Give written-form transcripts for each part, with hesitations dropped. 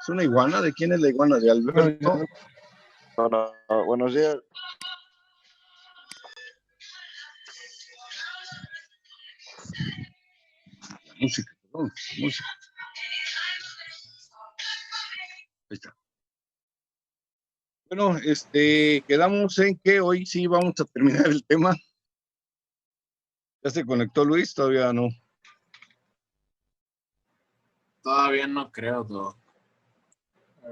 ¿Es una iguana? ¿De quién es la iguana? ¿De Alberto? Hola, buenos días. Música, perdón, música. Ahí está. Bueno, quedamos en que hoy sí vamos a terminar el tema. ¿Ya se conectó Luis? Todavía no. Todavía no creo, Doc.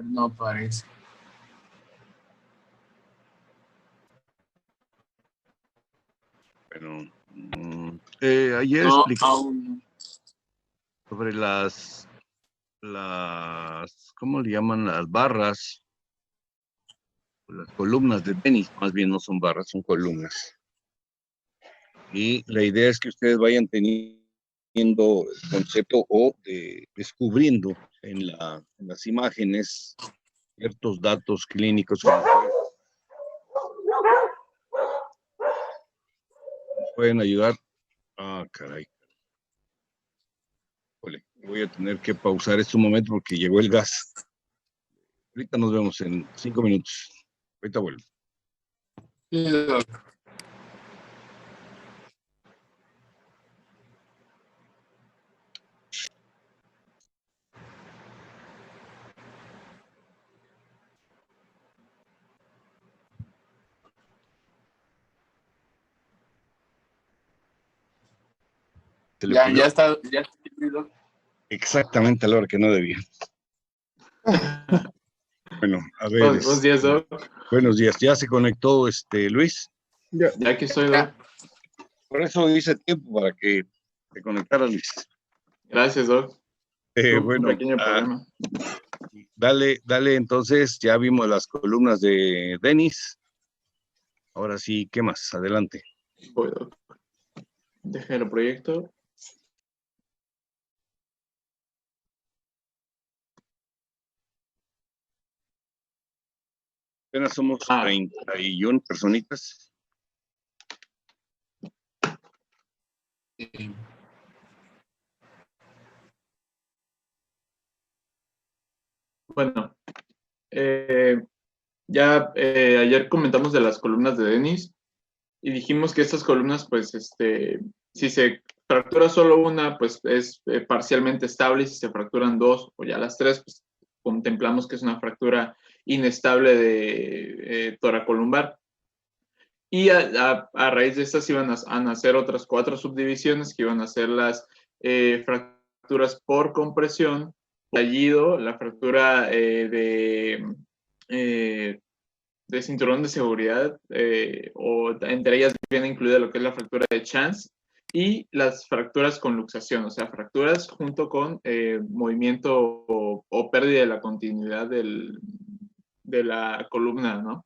No parece. Bueno, ayer No, expliqué aún. sobre las, ¿cómo le llaman? Las barras, las columnas de tenis, más bien no son barras, son columnas. Y la idea es que ustedes vayan teniendo el concepto o descubriendo en las imágenes ciertos datos clínicos que nos pueden ayudar. Ah, caray. Ole, voy a tener que pausar este momento porque llegó el gas. Ahorita nos vemos en 5 minutos. Ahorita vuelvo. Sí, Doc. Ya está, Doc. Exactamente a la hora que no debía. Bueno, a ver. Buenos días, Doc. Buenos días. ¿Ya se conectó Luis? Ya que estoy, Doc. Por eso hice tiempo para que te conectara Luis. Gracias, Doc. Bueno, Un pequeño problema. Dale, entonces, ya vimos las columnas de Denis. Ahora sí, ¿qué más? Adelante. Voy, Doc. Deje el proyecto. Apenas somos 31 personitas. Bueno, ayer comentamos de las columnas de Denis y dijimos que estas columnas, pues, si se fractura solo una, pues es parcialmente estable, y si se fracturan dos o ya las tres, pues contemplamos que es una fractura inestable de toracolumbar. Y a raíz de estas iban a nacer otras 4 subdivisiones que iban a ser las fracturas por compresión, estallido, la fractura de cinturón de seguridad, o entre ellas viene incluida lo que es la fractura de Chance, y las fracturas con luxación, o sea, fracturas junto con movimiento o pérdida de la continuidad de la columna, ¿no?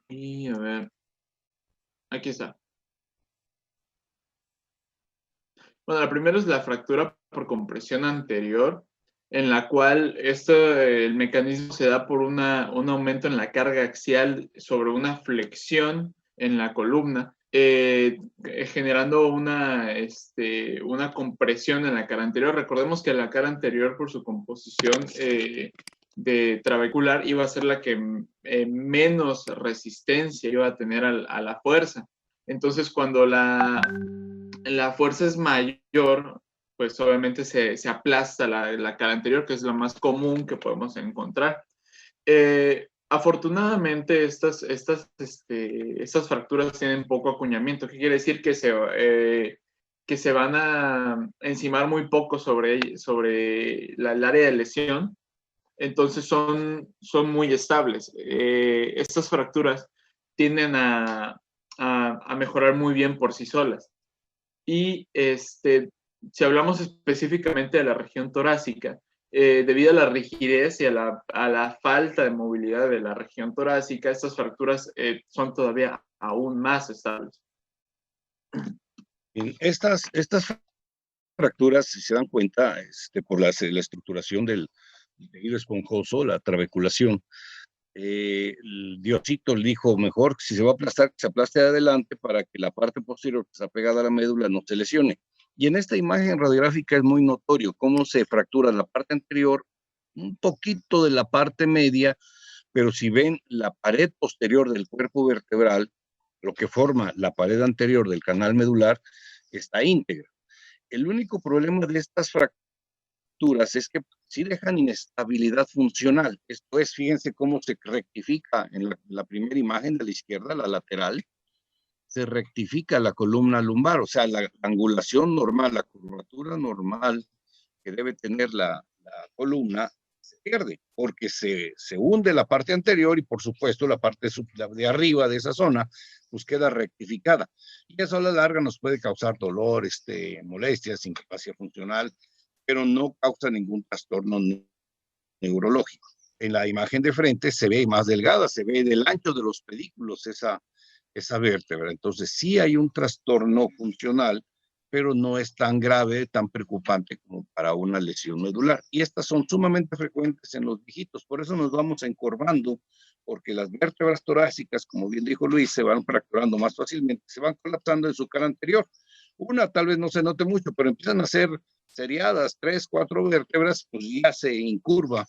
Y a ver, aquí está. Bueno, la primera es la fractura por compresión anterior, en la cual el mecanismo se da por un aumento en la carga axial sobre una flexión en la columna, generando una compresión en la cara anterior. Recordemos que la cara anterior, por su composición de trabecular, iba a ser la que menos resistencia iba a tener a la fuerza. Entonces, cuando la fuerza es mayor, pues obviamente se aplasta la cara anterior, que es lo más común que podemos encontrar. Afortunadamente, estas fracturas tienen poco acuñamiento. ¿Qué quiere decir? Que se van a encimar muy poco sobre el área de lesión. Entonces son muy estables. Estas fracturas tienden a mejorar muy bien por sí solas. Y si hablamos específicamente de la región torácica, debido a la rigidez y a la falta de movilidad de la región torácica, estas fracturas son todavía aún más estables. Estas fracturas, si se dan cuenta, por la estructuración del tejido esponjoso, la trabeculación, el Diosito le dijo, mejor si se va a aplastar, que se aplaste adelante para que la parte posterior que está pegada a la médula no se lesione. Y en esta imagen radiográfica es muy notorio cómo se fractura la parte anterior un poquito de la parte media, pero si ven la pared posterior del cuerpo vertebral, lo que forma la pared anterior del canal medular, está íntegra. El único problema de estas fracturas es que sí dejan inestabilidad funcional. Esto es, fíjense cómo se rectifica en la primera imagen de la izquierda, la lateral, se rectifica la columna lumbar, o sea, la angulación normal, la curvatura normal que debe tener la columna se pierde porque se hunde la parte anterior y por supuesto la parte de arriba de esa zona pues queda rectificada. Y eso a la larga nos puede causar dolor, molestias, incapacidad funcional, pero no causa ningún trastorno neurológico. En la imagen de frente se ve más delgada, se ve del ancho de los pedículos esa vértebra. Entonces sí hay un trastorno funcional, pero no es tan grave, tan preocupante como para una lesión medular. Y estas son sumamente frecuentes en los viejitos, por eso nos vamos encorvando, porque las vértebras torácicas, como bien dijo Luis, se van fracturando más fácilmente, se van colapsando en su cara anterior. Una tal vez no se note mucho, pero empiezan a ser seriadas, 3, 4 vértebras, pues ya se incurva,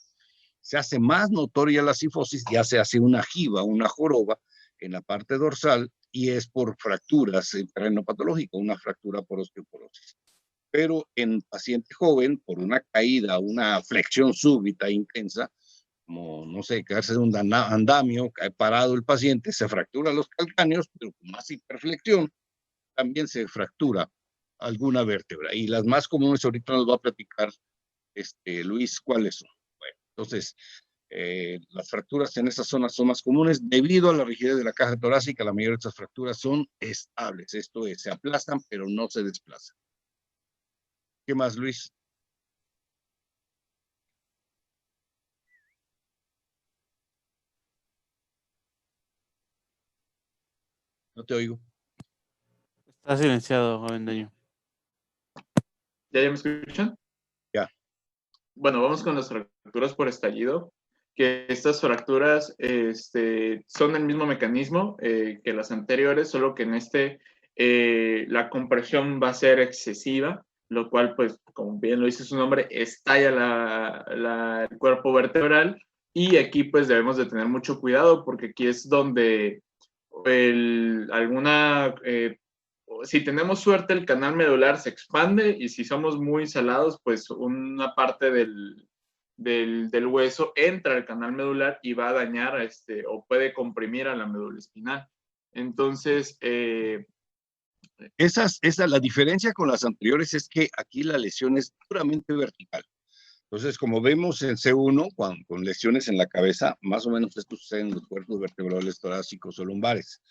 se hace más notoria la cifosis, ya se hace una jiba, una joroba en la parte dorsal y es por fracturas en terreno patológico, una fractura por osteoporosis. Pero en paciente joven, por una caída, una flexión súbita intensa, como, no sé, quedarse de un andamio, cae parado el paciente, se fractura los calcáneos, pero con más hiperflexión, también se fractura alguna vértebra. Y las más comunes ahorita nos va a platicar Luis cuáles son. Bueno, entonces, las fracturas en esas zonas son más comunes debido a la rigidez de la caja torácica. La mayoría de estas fracturas son estables, esto es, se aplastan pero no se desplazan. ¿Qué más, Luis? No te oigo. Está silenciado, Avendaño. ¿Ya me escuchan? Ya. Bueno, vamos con las fracturas por estallido, que estas fracturas son el mismo mecanismo que las anteriores, solo que en la compresión va a ser excesiva, lo cual, pues, como bien lo dice su nombre, estalla el cuerpo vertebral, y aquí, pues, debemos de tener mucho cuidado, porque aquí es donde si tenemos suerte, el canal medular se expande, y si somos muy salados, pues una parte del hueso entra al canal medular y va a dañar o puede comprimir a la médula espinal. Entonces, la diferencia con las anteriores es que aquí la lesión es puramente vertical. Entonces, como vemos en C1, con lesiones en la cabeza, más o menos esto sucede en los cuerpos vertebrales torácicos o lumbares.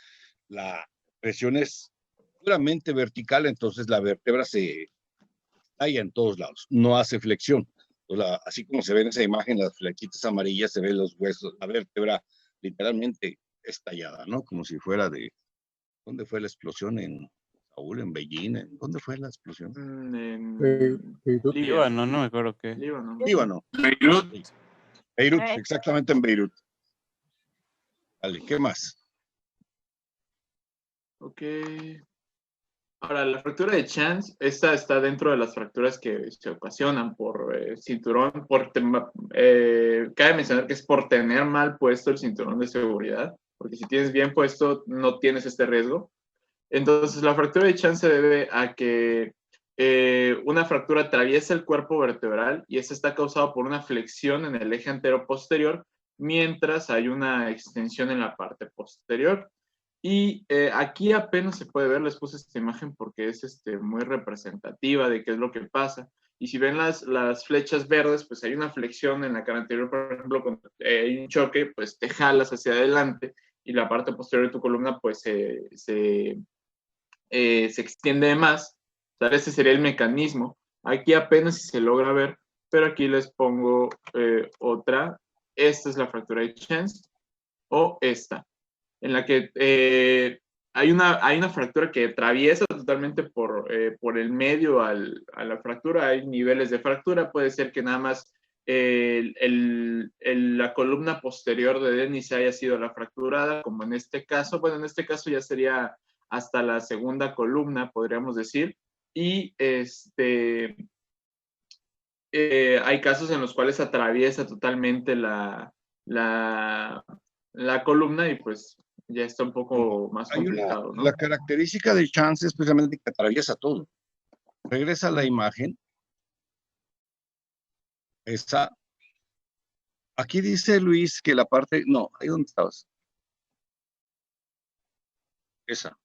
La presión es puramente vertical, entonces la vértebra se talla en todos lados, no hace flexión. Así como se ve en esa imagen, las flechitas amarillas, se ven los huesos, la vértebra literalmente estallada, ¿no? Como si fuera ¿dónde fue la explosión? En Saúl, en Beijing, ¿dónde fue la explosión? en Líbano, Líbano, no me acuerdo qué. Líbano. Beirut, exactamente en Beirut. Vale, ¿qué más? Ok. Ahora, la fractura de Chance, esta está dentro de las fracturas que se ocasionan por cinturón, cabe mencionar que es por tener mal puesto el cinturón de seguridad, porque si tienes bien puesto, no tienes este riesgo. Entonces, la fractura de Chance se debe a que una fractura atraviesa el cuerpo vertebral, y esta está causada por una flexión en el eje antero-posterior, mientras hay una extensión en la parte posterior. Y aquí apenas se puede ver, les puse esta imagen porque es muy representativa de qué es lo que pasa. Y si ven las flechas verdes, pues hay una flexión en la cara anterior, por ejemplo, cuando hay un choque, pues te jalas hacia adelante, y la parte posterior de tu columna pues se extiende más. O sea, ese sería el mecanismo. Aquí apenas si se logra ver, pero aquí les pongo otra. Esta es la fractura de Chance, o esta, en la que hay una fractura que atraviesa totalmente por el medio a la fractura. Hay niveles de fractura, puede ser que nada más la columna posterior de Denis haya sido la fracturada, como en este caso. Bueno, en este caso ya sería hasta la segunda columna, podríamos decir, y hay casos en los cuales atraviesa totalmente la columna y pues ya está un poco más complicado, ¿no? La característica de Chance es precisamente que atraviesa todo. Regresa a la imagen. Esa. Aquí dice Luis que la parte, no, ahí donde estabas. Esa,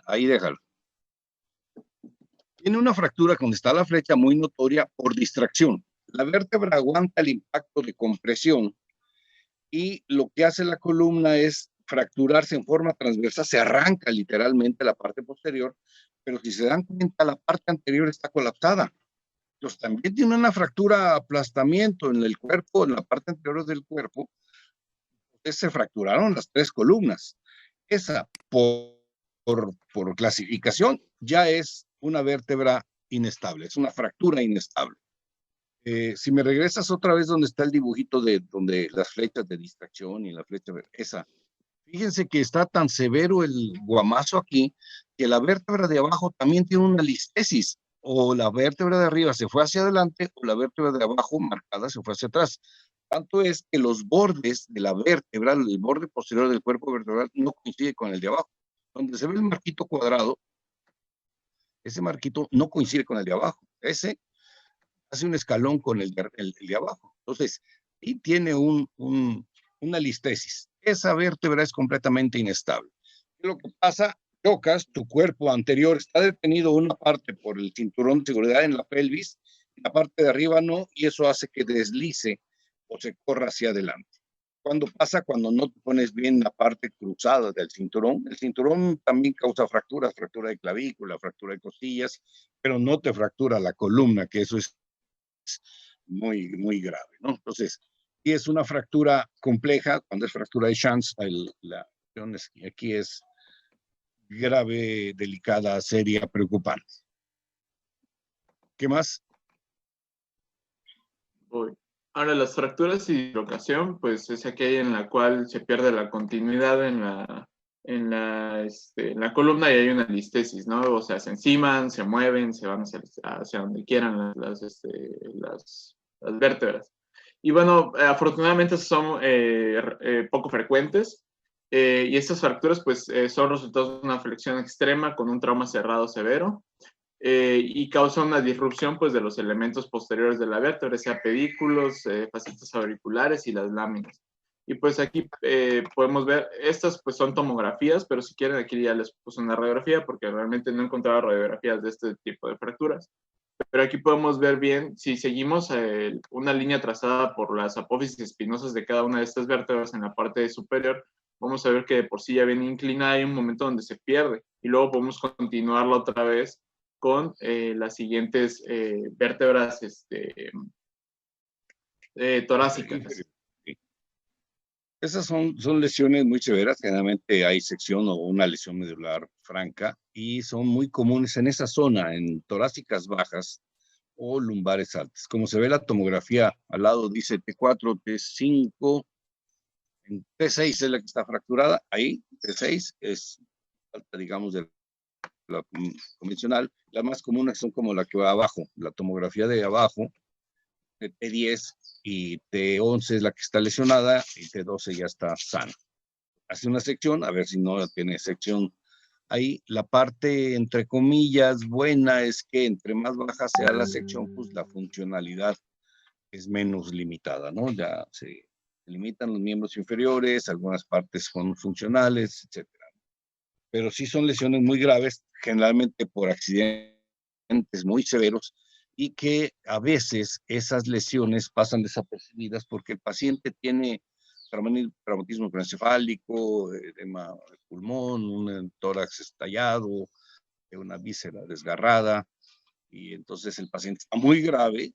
ahí déjalo. Tiene una fractura donde está la flecha muy notoria por distracción. La vértebra aguanta el impacto de compresión y lo que hace la columna es fracturarse en forma transversa, se arranca literalmente la parte posterior, pero si se dan cuenta, la parte anterior está colapsada. Entonces también tiene una fractura aplastamiento en el cuerpo, en la parte anterior del cuerpo. Entonces se fracturaron las 3 columnas. Esa, por clasificación, ya es una vértebra inestable, es una fractura inestable. Si me regresas otra vez donde está el dibujito de donde las flechas de distracción y la flecha, esa. Fíjense que está tan severo el guamazo aquí que la vértebra de abajo también tiene una listesis. O la vértebra de arriba se fue hacia adelante o la vértebra de abajo marcada se fue hacia atrás. Tanto es que los bordes de la vértebra, el borde posterior del cuerpo vertebral no coincide con el de abajo. Donde se ve el marquito cuadrado, ese marquito no coincide con el de abajo. Ese hace un escalón con el de abajo. Entonces, y tiene una listesis. Esa vértebra es completamente inestable. ¿Qué es lo que pasa? Chocas, tu cuerpo anterior está detenido una parte por el cinturón de seguridad en la pelvis, la parte de arriba no, y eso hace que deslice o se corra hacia adelante. ¿Cuándo pasa? Cuando no te pones bien la parte cruzada del cinturón. El cinturón también causa fracturas, fractura de clavícula, fractura de costillas, pero no te fractura la columna, que eso es muy, muy grave, ¿no? Entonces, y es una fractura compleja, cuando es fractura de Chance, aquí es grave, delicada, seria, preocupante. ¿Qué más? Ahora, las fracturas y dislocación, pues es aquella en la cual se pierde la continuidad en la columna y hay una listesis, ¿no? O sea, se enciman, se mueven, se van hacia donde quieran las vértebras. Y bueno, afortunadamente son poco frecuentes y estas fracturas pues son resultados de una flexión extrema con un trauma cerrado severo. Y causa una disrupción pues, de los elementos posteriores de la vértebra, sea pedículos, facetas auriculares y las láminas. Y pues aquí podemos ver, estas pues son tomografías, pero si quieren aquí ya les puse una radiografía porque realmente no he encontrado radiografías de este tipo de fracturas. Pero aquí podemos ver bien, si seguimos una línea trazada por las apófisis espinosas de cada una de estas vértebras en la parte superior, vamos a ver que de por sí ya viene inclinada, hay un momento donde se pierde y luego podemos continuarla otra vez con las siguientes vértebras torácicas. Esas son lesiones muy severas, generalmente hay sección o una lesión medular franca y son muy comunes en esa zona, en torácicas bajas o lumbares altas. Como se ve la tomografía al lado dice T4, T5, en T6 es la que está fracturada, ahí T6 es alta, digamos, de la convencional. Las más comunes son como la que va abajo, la tomografía de abajo, de T10 y T11 es la que está lesionada y T12 ya está sana. Hace una sección, a ver si no tiene sección. Ahí la parte, entre comillas, buena es que entre más baja sea la sección, pues la funcionalidad es menos limitada, ¿no? Ya se limitan los miembros inferiores, algunas partes son funcionales, etcétera. Pero sí son lesiones muy graves, generalmente por accidentes muy severos, y que a veces esas lesiones pasan desapercibidas porque el paciente tiene traumatismo craneoencefálico, edema de pulmón, un tórax estallado, una víscera desgarrada, y entonces el paciente está muy grave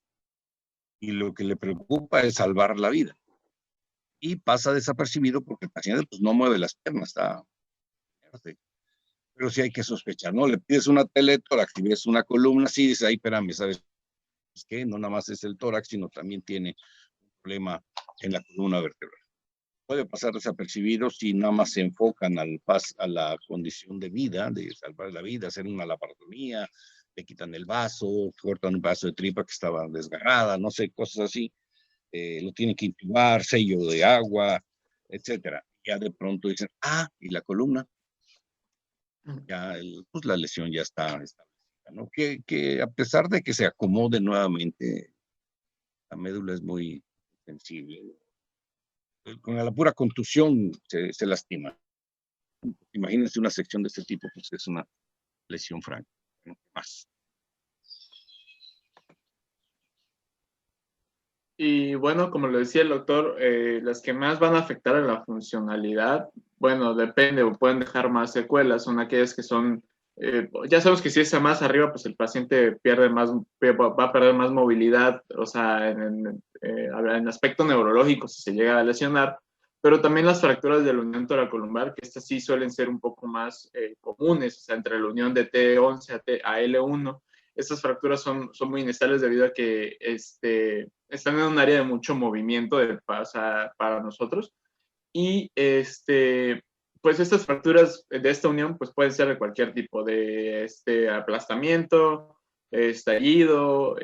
y lo que le preocupa es salvar la vida. Y pasa desapercibido porque el paciente pues, no mueve las piernas, está fuerte. Pero sí hay que sospechar, ¿no? Le pides una teletórax y ves una columna, sí, dices, ay, espérame, ¿sabes qué? No nada más es el tórax, sino también tiene un problema en la columna vertebral. Puede pasar desapercibido si nada más se enfocan a la condición de vida, de salvar la vida, hacer una laparotomía, le quitan el vaso, cortan un vaso de tripa que estaba desgarrada, no sé, cosas así. Lo tienen que intubar, sello de agua, etcétera. Ya de pronto dicen, y la columna, ya pues la lesión ya está establecida, ¿no? Que a pesar de que se acomode nuevamente, la médula es muy sensible. Con la pura contusión se lastima. Imagínense una sección de este tipo, pues es una lesión franca, ¿no? Más. Y bueno, como lo decía el doctor, las que más van a afectar a la funcionalidad, bueno, depende, o pueden dejar más secuelas, son aquellas que son, ya sabemos que si es más arriba, pues el paciente va a perder más movilidad, o sea, en aspecto neurológico, si se llega a lesionar, pero también las fracturas de la unión toracolumbar, que estas sí suelen ser un poco más comunes, o sea, entre la unión de T11 a L1, estas fracturas son muy inestables debido a que están en un área de mucho movimiento para nosotros. Y pues estas fracturas de esta unión pues pueden ser de cualquier tipo, de aplastamiento, estallido,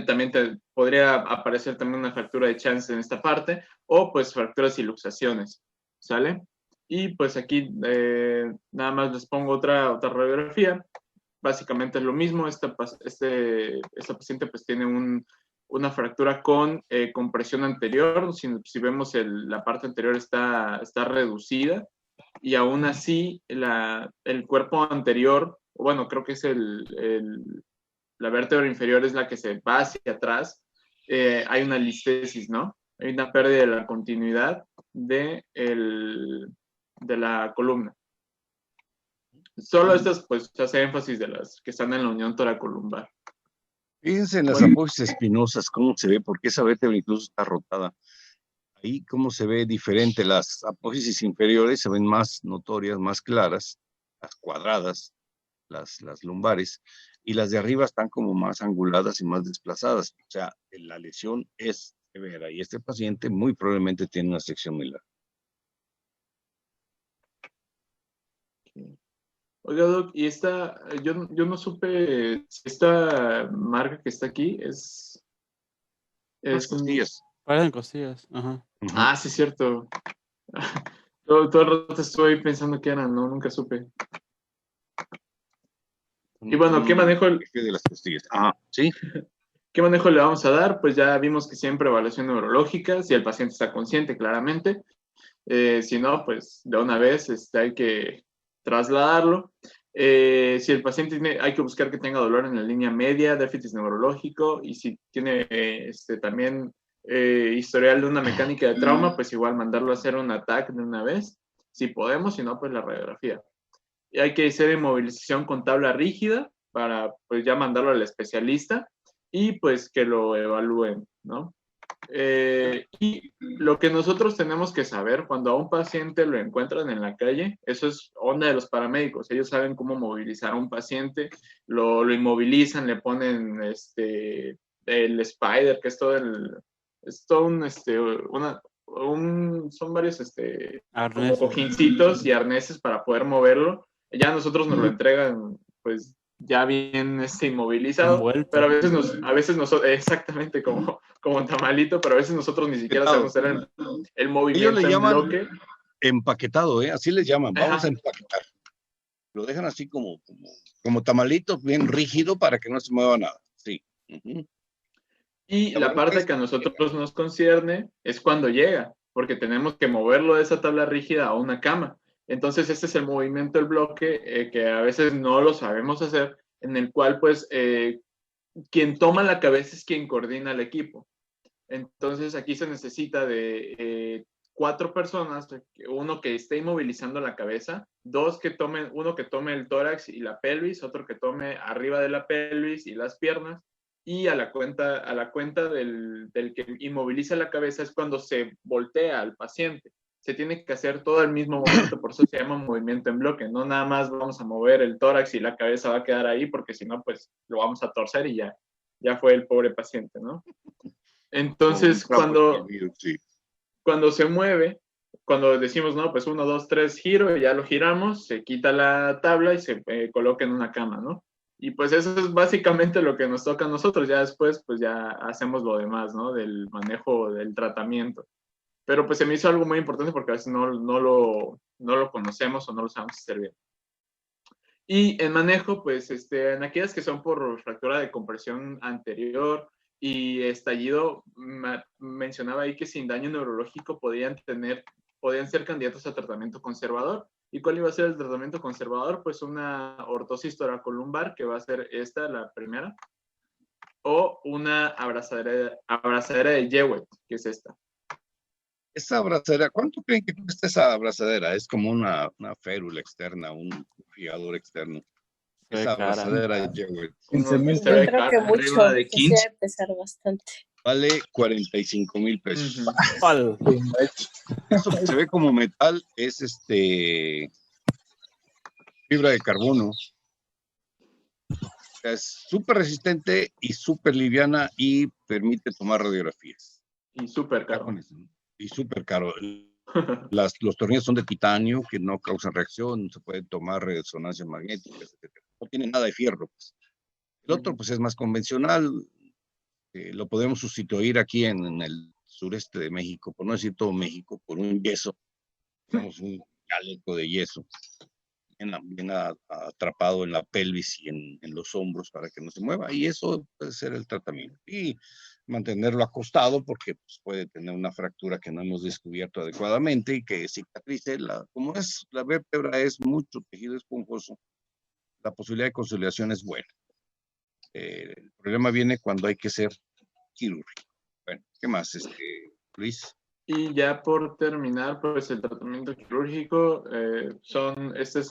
también podría aparecer también una fractura de chance en esta parte, o pues fracturas y luxaciones, ¿sale? Y pues aquí nada más les pongo otra radiografía. Básicamente es lo mismo. Esta paciente pues tiene una fractura con compresión anterior. Si vemos la parte anterior está reducida, y aún así el cuerpo anterior, bueno, creo que es la vértebra inferior es la que se va hacia atrás. Hay una listesis, ¿no? Hay una pérdida de la continuidad de la columna. Solo estas, pues, hace énfasis de las que están en la unión toracolumbar. Fíjense en las apófisis espinosas, cómo se ve, porque esa vértebra incluso está rotada. Ahí cómo se ve diferente. Las apófisis inferiores se ven más notorias, más claras, las cuadradas, las lumbares, y las de arriba están como más anguladas y más desplazadas. O sea, la lesión es severa, y este paciente muy probablemente tiene una sección medular. Oiga, Doc, y yo no supe si esta marca que está aquí es costillas. Parecen costillas, ajá. Ah, sí, es cierto. Todo el rato estoy pensando que eran, no, nunca supe. Y bueno, ¿qué manejo? De las costillas. Sí. ¿Qué manejo le vamos a dar? Pues ya vimos que siempre evaluación neurológica, si el paciente está consciente, claramente. Si no, pues de una vez hay que trasladarlo. Si el paciente hay que buscar que tenga dolor en la línea media, déficit neurológico, y si tiene también historial de una mecánica de trauma, pues igual mandarlo a hacer un ATAC de una vez, si podemos, si no, pues la radiografía. Y hay que hacer inmovilización con tabla rígida para pues ya mandarlo al especialista y pues que lo evalúen, ¿no? Y lo que nosotros tenemos que saber cuando a un paciente lo encuentran en la calle, eso es onda de los paramédicos. Ellos saben cómo movilizar a un paciente, lo inmovilizan, le ponen el spider, que es todo son varios como cojincitos y arneses para poder moverlo. Ya nosotros nos lo entregan pues ya bien inmovilizado, envuelto. Pero a veces nosotros, exactamente como tamalito, pero a veces nosotros ni siquiera sabemos hacer el movimiento. Ellos le llaman bloque. Empaquetado, así les llaman. Vamos a empaquetar. Lo dejan así como tamalito, bien rígido para que no se mueva nada. Sí. Y la parte que a nosotros nos concierne es cuando llega, porque tenemos que moverlo de esa tabla rígida a una cama. Entonces, este es el movimiento del bloque que a veces no lo sabemos hacer, en el cual, pues, quien toma la cabeza es quien coordina el equipo. Entonces, aquí se necesita de 4 personas, uno que esté inmovilizando la cabeza, uno que tome el tórax y la pelvis, otro que tome arriba de la pelvis y las piernas, y a la cuenta del que inmoviliza la cabeza es cuando se voltea al paciente. Se tiene que hacer todo al mismo momento, por eso se llama movimiento en bloque. No nada más vamos a mover el tórax y la cabeza va a quedar ahí, porque si no, pues lo vamos a torcer y ya fue el pobre paciente, ¿no? Entonces, cuando se mueve, cuando decimos, no, pues 1, 2, 3, giro, y ya lo giramos, se quita la tabla y se coloca en una cama, ¿no? Y pues eso es básicamente lo que nos toca a nosotros. Ya después, pues ya hacemos lo demás, ¿no? Del manejo del tratamiento. Pero pues se me hizo algo muy importante porque a veces no lo conocemos o no lo sabemos hacer bien. Y en manejo, pues en aquellas que son por fractura de compresión anterior y estallido, mencionaba ahí que sin daño neurológico podían ser candidatos a tratamiento conservador. ¿Y cuál iba a ser el tratamiento conservador? Pues una ortosis toracolumbar, que va a ser esta, la primera, o una abrazadera de Jewett, que es esta. Esa abrazadera, ¿cuánto creen que cuesta esa abrazadera? Es como una férula externa, un fiador externo. Se ve Esa cara. abrazadera de Jewett 15,000 Se ve pesos. Creo que cara. mucho, Arriba de que 15. sí debe pesar bastante. vale 45,000 pesos. Ujú. ¿Cuál? Eso que se ve como metal es fibra de carbono. O sea, es súper resistente y súper liviana y permite tomar radiografías. Y súper Ya caro. con eso, ¿no? Y súper caro. Los tornillos son de titanio que no causan reacción, se pueden tomar resonancias magnéticas, etc. No tiene nada de fierro, pues. El otro, pues, es más convencional. Lo podemos sustituir aquí en el sureste de México, por no decir todo México, por un yeso. Tenemos un chaleco de yeso bien atrapado en la pelvis y en los hombros para que no se mueva. Y eso puede ser el tratamiento. Y mantenerlo acostado porque pues, puede tener una fractura que no hemos descubierto adecuadamente y que cicatrice. Como es la vértebra es mucho tejido esponjoso, la posibilidad de consolidación es buena. El problema viene cuando hay que ser quirúrgico. Bueno, ¿qué más, Luis? Y ya por terminar, pues el tratamiento quirúrgico esta es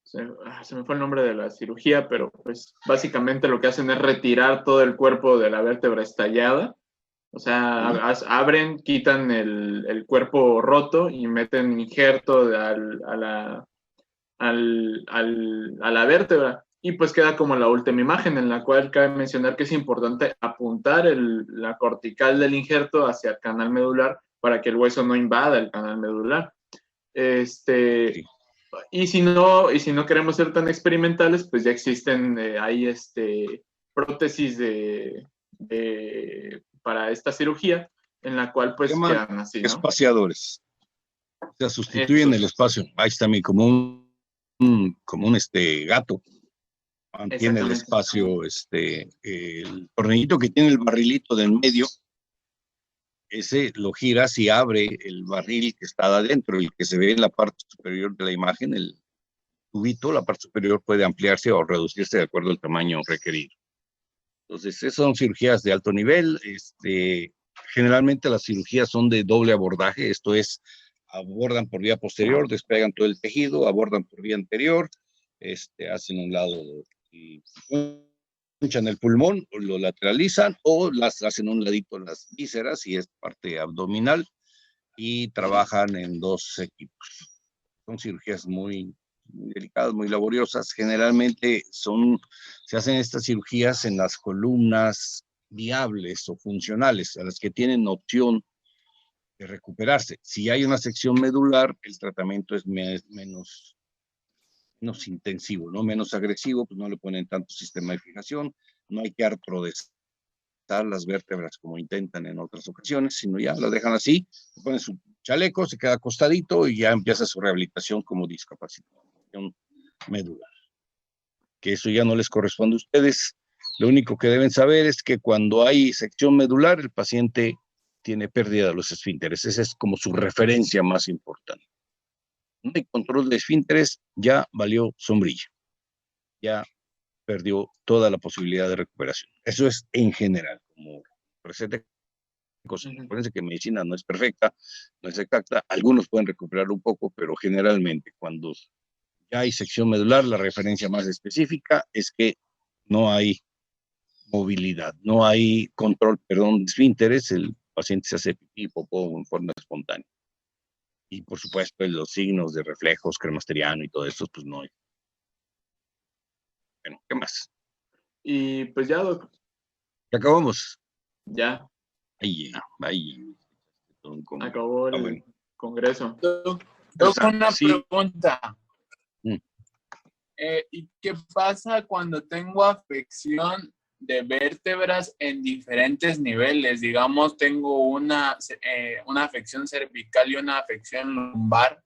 se me fue el nombre de la cirugía, pero pues básicamente lo que hacen es retirar todo el cuerpo de la vértebra estallada. O sea, abren, quitan el cuerpo roto y meten injerto a la vértebra. Y pues queda como la última imagen, en la cual cabe mencionar que es importante apuntar la cortical del injerto hacia el canal medular para que el hueso no invada el canal medular. Sí. Y si no queremos ser tan experimentales, pues ya existen ahí prótesis para esta cirugía, en la cual pues quedan así, ¿no? Espaciadores. O sea, sustituyen el espacio. Ahí está como un gato. Mantiene el espacio, el tornillito que tiene el barrilito del medio, ese lo giras y abre el barril que está adentro, el que se ve en la parte superior de la imagen, el tubito, la parte superior puede ampliarse o reducirse de acuerdo al tamaño requerido. Entonces, esas son cirugías de alto nivel. Generalmente las cirugías son de doble abordaje, esto es, abordan por vía posterior, despegan todo el tejido, abordan por vía anterior, hacen un lado y punchan el pulmón, lo lateralizan o las hacen un ladito las vísceras y es parte abdominal y trabajan en dos equipos. Son cirugías muy delicadas, muy laboriosas. Generalmente se hacen estas cirugías en las columnas viables o funcionales, a las que tienen opción de recuperarse. Si hay una sección medular, el tratamiento es menos intensivo, ¿no? Menos agresivo, pues no le ponen tanto sistema de fijación, no hay que artrodesar las vértebras como intentan en otras ocasiones, sino ya la dejan así, le ponen su chaleco, se queda acostadito y ya empieza su rehabilitación como discapacitación medular. Que eso ya no les corresponde a ustedes. Lo único que deben saber es que cuando hay sección medular, el paciente tiene pérdida de los esfínteres. Esa es como su referencia más importante. No hay control de esfínteres, ya valió sombrilla. Ya perdió toda la posibilidad de recuperación. Eso es en general, como receta. Acuérdense que medicina no es perfecta, no es exacta. Algunos pueden recuperar un poco, pero generalmente cuando ya hay sección medular, la referencia más específica es que no hay movilidad, no hay control, de esfínteres, el paciente se hace pipí, popó en forma espontánea. Y por supuesto, los signos de reflejos, cremasteriano y todo eso, pues no hay. Bueno, ¿qué más? Y pues ya, Doc. ¿Ya acabamos? Ya. Ahí. Acabó bueno. Congreso. Doc, una Sí. pregunta. Mm. ¿Y qué pasa cuando tengo afección de vértebras en diferentes niveles? Digamos, tengo una afección cervical y una afección lumbar.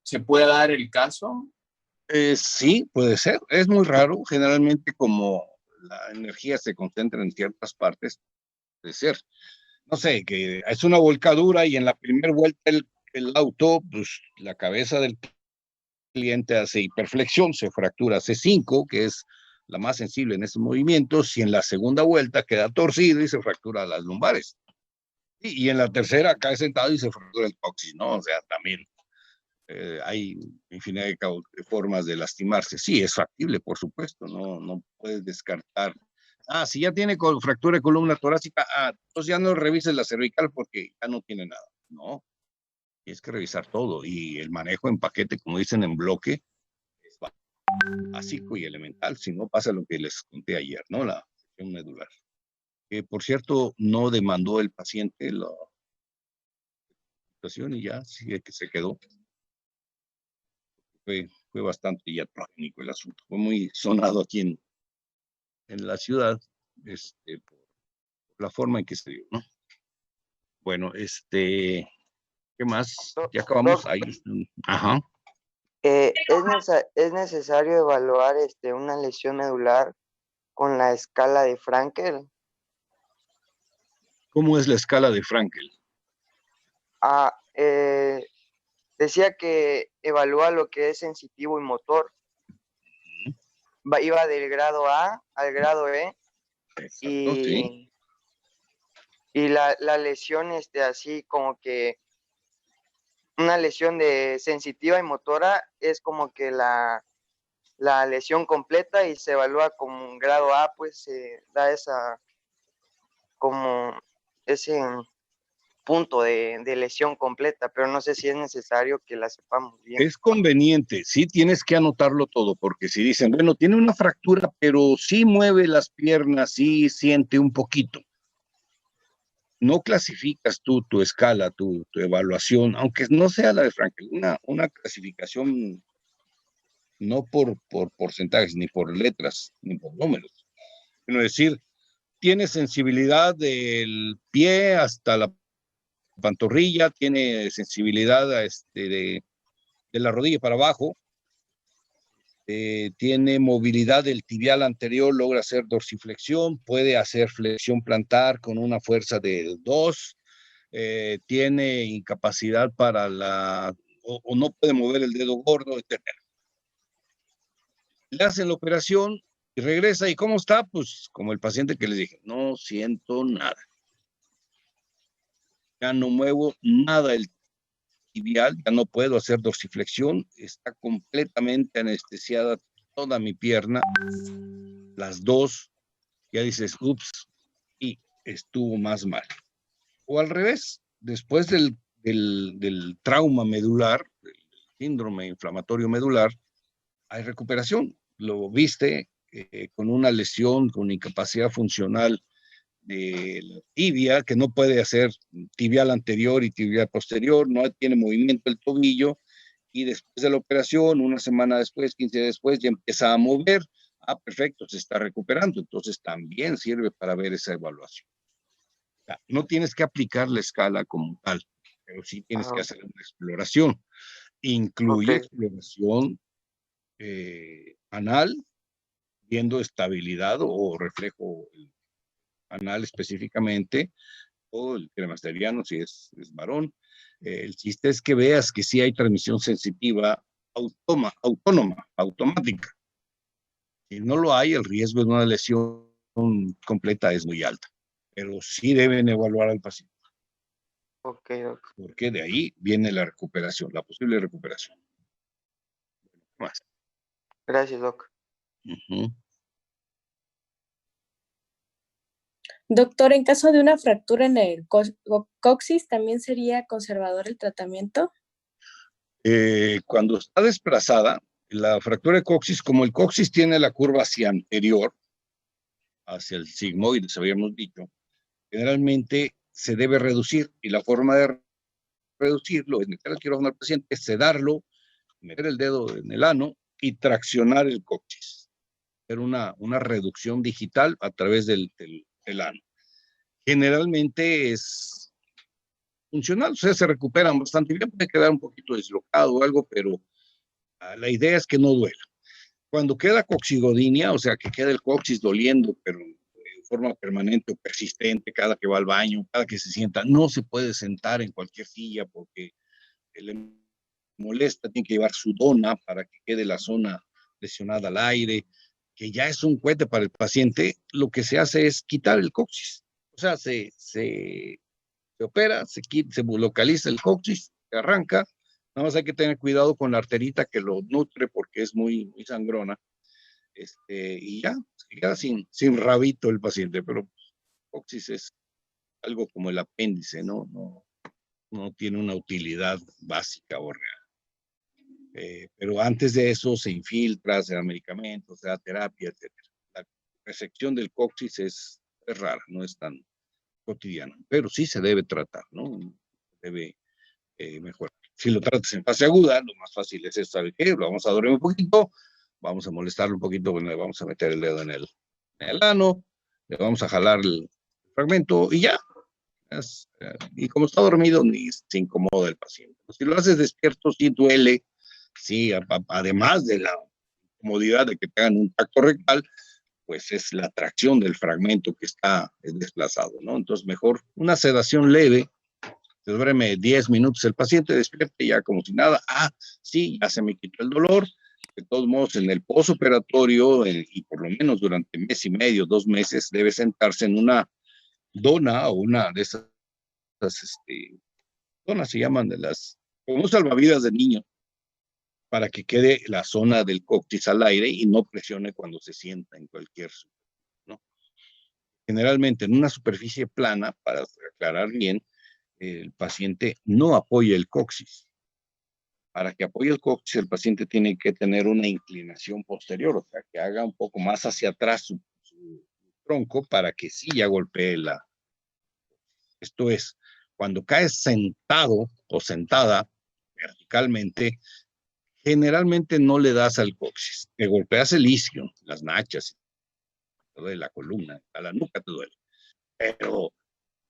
¿Se puede dar el caso? Sí, puede ser. Es muy raro. Generalmente, como la energía se concentra en ciertas partes, puede ser. No sé, que es una volcadura y en la primera vuelta el auto, pues la cabeza del cliente hace hiperflexión, se fractura C5, que es la más sensible en estos movimientos, y en la segunda vuelta queda torcido y se fractura las lumbares. Y en la tercera cae sentado y se fractura el coxis, ¿no? O sea, también hay infinidad de formas de lastimarse. Sí, es factible, por supuesto, no puedes descartar. Si ya tiene fractura de columna torácica, entonces ya no revises la cervical porque ya no tiene nada, ¿no? Tienes que revisar todo y el manejo en paquete, como dicen, en bloque, es básico y elemental, si no pasa lo que les conté ayer, ¿no? La sección medular. Que, por cierto, no demandó el paciente la situación y ya sigue que se quedó. Fue bastante iatrogénico el asunto. Fue muy sonado aquí en la ciudad, por la forma en que se dio, ¿no? Bueno, ¿qué más? Ya acabamos. Doc, Ahí. Ajá. ¿es necesario evaluar una lesión medular con la escala de Frankel? ¿Cómo es la escala de Frankel? Decía que evalúa lo que es sensitivo y motor. Iba del grado A al grado E. Exacto, sí. Y la lesión, así como que una lesión de sensitiva y motora es como que la lesión completa y se evalúa como un grado A, pues se da como ese punto de lesión completa, pero no sé si es necesario que la sepamos bien. Es conveniente, sí tienes que anotarlo todo, porque si dicen, bueno, tiene una fractura, pero sí mueve las piernas, sí siente un poquito. No clasificas tú tu escala, tu evaluación, aunque no sea la de Frankel, una clasificación no por porcentajes, ni por letras, ni por números, sino decir, tiene sensibilidad del pie hasta la pantorrilla, tiene sensibilidad de la rodilla para abajo, tiene movilidad del tibial anterior, logra hacer dorsiflexión, puede hacer flexión plantar con una fuerza de 2, tiene incapacidad para o no puede mover el dedo gordo, etc. Le hacen la operación y regresa, ¿y cómo está? Pues como el paciente que les dije, no siento nada. Ya no muevo nada el tibial, ya no puedo hacer dorsiflexión, está completamente anestesiada toda mi pierna, las dos, ya dices, ups, y estuvo más mal. O al revés, después del trauma medular, del síndrome inflamatorio medular, hay recuperación. Lo viste con una lesión, con incapacidad funcional de la tibia, que no puede hacer tibial anterior y tibial posterior, no tiene movimiento el tobillo, y después de la operación, una semana después, 15 días después, ya empieza a mover. Perfecto, se está recuperando, entonces también sirve para ver esa evaluación. No tienes que aplicar la escala como tal, pero sí tienes que hacer una exploración. Incluye exploración anal, viendo estabilidad o reflejo anal específicamente, o el cremasteriano si es varón. El chiste es que veas que sí hay transmisión sensitiva autónoma, automática. Si no lo hay, el riesgo de una lesión completa es muy alta, pero sí deben evaluar al paciente. Ok, doc. Porque de ahí viene la recuperación, la posible recuperación. Más. Gracias, doc. Doctor, en caso de una fractura en el coxis, ¿también sería conservador el tratamiento? Cuando está desplazada, la fractura de coxis, como el coxis tiene la curva hacia anterior, hacia el sigmoide, habíamos dicho, generalmente se debe reducir, y la forma de reducirlo es meter el quirófano al paciente, sedarlo, meter el dedo en el ano y traccionar el coxis. Hacer una reducción digital a través del ano. Generalmente es funcional, o sea, se recuperan bastante bien, puede quedar un poquito deslocado o algo, pero la idea es que no duela. Cuando queda coxigodinia, o sea, que queda el coxis doliendo, pero de forma permanente o persistente, cada que va al baño, cada que se sienta, no se puede sentar en cualquier silla porque le molesta, tiene que llevar su dona para que quede la zona lesionada al aire, que ya es un cohete para el paciente. Lo que se hace es quitar el coxis. O sea, se opera, se localiza el coxis, se arranca. Nada más hay que tener cuidado con la arterita que lo nutre porque es muy sangrona. Y ya, se queda sin rabito el paciente, pero coxis es algo como el apéndice, no tiene una utilidad básica o real. Pero antes de eso se infiltra, se da medicamentos, se da terapia, etc. La resección del coxis es rara, no es tan cotidiana, pero sí se debe tratar, ¿no? Debe mejorar. Si lo tratas en fase aguda, lo más fácil es esto, ¿sabe qué? Lo vamos a dormir un poquito, vamos a molestarlo un poquito, bueno, le vamos a meter el dedo en el ano, le vamos a jalar el fragmento y ya. Y como está dormido, ni se incomoda el paciente. Si lo haces despierto, sí duele, sí, además de la comodidad de que te hagan un tacto rectal, pues es la tracción del fragmento que está desplazado, ¿no? Entonces, mejor una sedación leve, se duerme 10 minutos el paciente, despierte ya como si nada. Sí, ya se me quitó el dolor. De todos modos, en el posoperatorio, y por lo menos durante mes y medio, 2 meses, debe sentarse en una dona o una de esas, donas se llaman, de las, como salvavidas de niños, para que quede la zona del coxis al aire y no presione cuando se sienta en cualquier, ¿no? Generalmente en una superficie plana, para aclarar bien, el paciente no apoya el coxis. Para que apoye el coxis, el paciente tiene que tener una inclinación posterior, o sea, que haga un poco más hacia atrás su tronco para que sí ya golpee la. Esto es, cuando caes sentado o sentada verticalmente, generalmente no le das al coxis. Te golpeas el isquio, las nachas, te duele la columna, a la nuca te duele, pero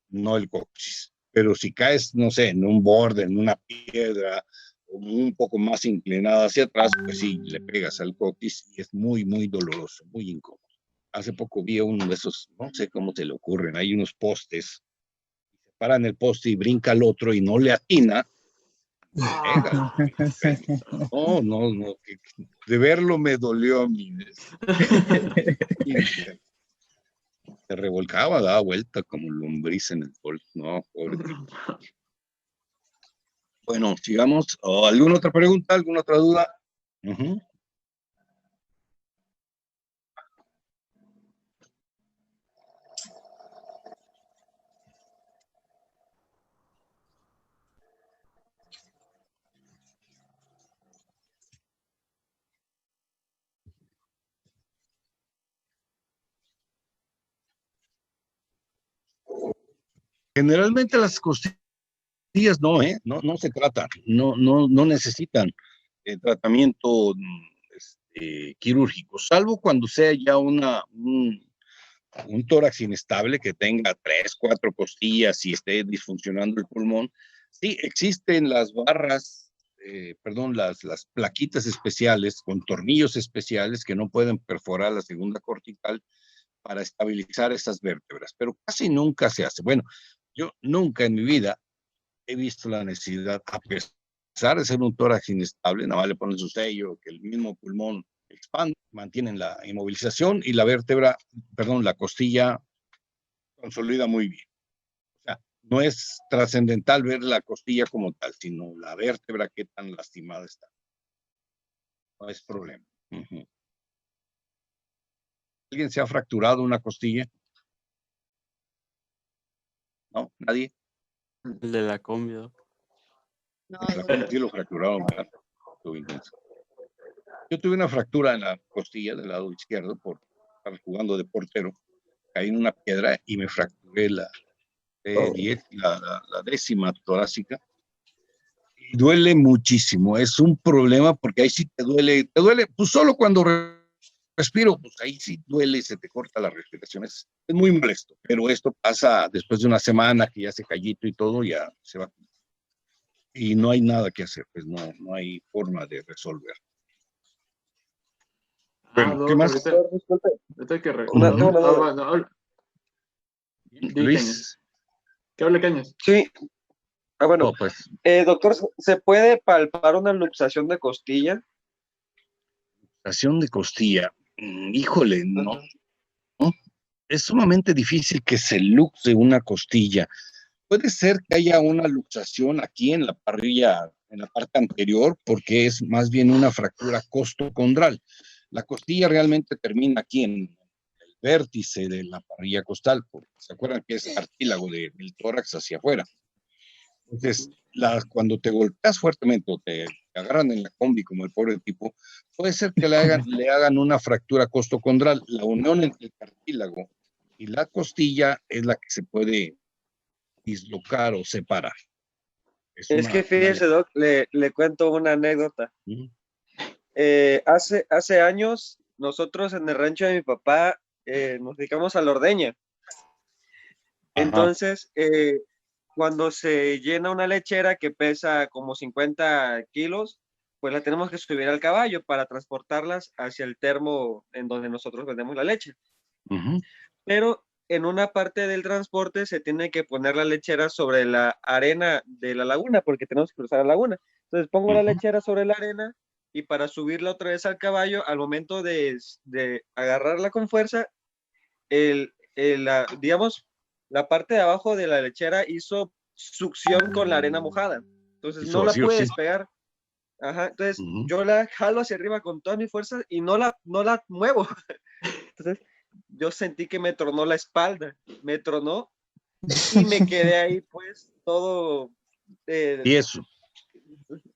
no el coxis. Pero si caes, no sé, en un borde, en una piedra, un poco más inclinada hacia atrás, pues sí, le pegas al coxis y es muy, muy doloroso, muy incómodo. Hace poco vi uno de esos, no sé cómo te le ocurren, hay unos postes, se para en el poste y brinca al otro y no le atina. No, de verlo me dolió a mí. Se revolcaba, daba vuelta como lombriz en el sol. No, pobre tipo. Bueno, sigamos. ¿Alguna otra pregunta? ¿Alguna otra duda? Generalmente las costillas no se tratan, no necesitan tratamiento quirúrgico, salvo cuando sea ya un tórax inestable que tenga 3, 4 costillas y esté disfuncionando el pulmón. Sí, existen las barras, las plaquitas especiales con tornillos especiales que no pueden perforar la segunda cortical para estabilizar esas vértebras, pero casi nunca se hace. Bueno, yo nunca en mi vida he visto la necesidad, a pesar de ser un tórax inestable, nada más le ponen su sello, que el mismo pulmón expande, mantienen la inmovilización y la la costilla consolida muy bien. O sea, no es trascendental ver la costilla como tal, sino la vértebra qué tan lastimada está. No es problema. ¿Alguien se ha fracturado una costilla? ¿No? ¿Nadie? El de la combi. Sí lo fracturaron. Yo tuve una fractura en la costilla del lado izquierdo por estar jugando de portero. Caí en una piedra y me fracturé la 10ª torácica. Y duele muchísimo, es un problema porque ahí sí te duele, pues solo cuando respiro, pues ahí sí duele y se te corta la respiración, es muy molesto, pero esto pasa después de una semana que ya se callito y todo, ya se va. Y no hay nada que hacer, pues no hay forma de resolver. Bueno, ¿qué más? Ahorita que Una no, Luis. ¿Qué hable Cañas? Sí. Bueno, No, pues, doctor, ¿se puede palpar una luxación de costilla? luxación de costilla. Híjole, no. Es sumamente difícil que se luxe una costilla. Puede ser que haya una luxación aquí en la parrilla, en la parte anterior, porque es más bien una fractura costocondral. La costilla realmente termina aquí en el vértice de la parrilla costal, porque se acuerdan que es cartílago del tórax hacia afuera. Entonces, cuando te golpeas fuertemente o te agarran en la combi como el pobre tipo, puede ser que le hagan una fractura costocondral. La unión entre el cartílago y la costilla es la que se puede dislocar o separar. Es que fíjese, Doc, le cuento una anécdota. Hace años, nosotros en el rancho de mi papá nos dedicamos a la ordeña. Entonces, cuando se llena una lechera que pesa como 50 kilos, pues la tenemos que subir al caballo para transportarlas hacia el termo en donde nosotros vendemos la leche. Pero en una parte del transporte se tiene que poner la lechera sobre la arena de la laguna, porque tenemos que cruzar la laguna. Entonces pongo la lechera sobre la arena y para subirla otra vez al caballo, al momento de agarrarla con fuerza, digamos, la parte de abajo de la lechera hizo succión con la arena mojada. Entonces no la pude despegar. Ajá, entonces yo la jalo hacia arriba con toda mi fuerza y no la muevo. Entonces yo sentí que me tronó la espalda, me tronó y me quedé ahí pues todo y eso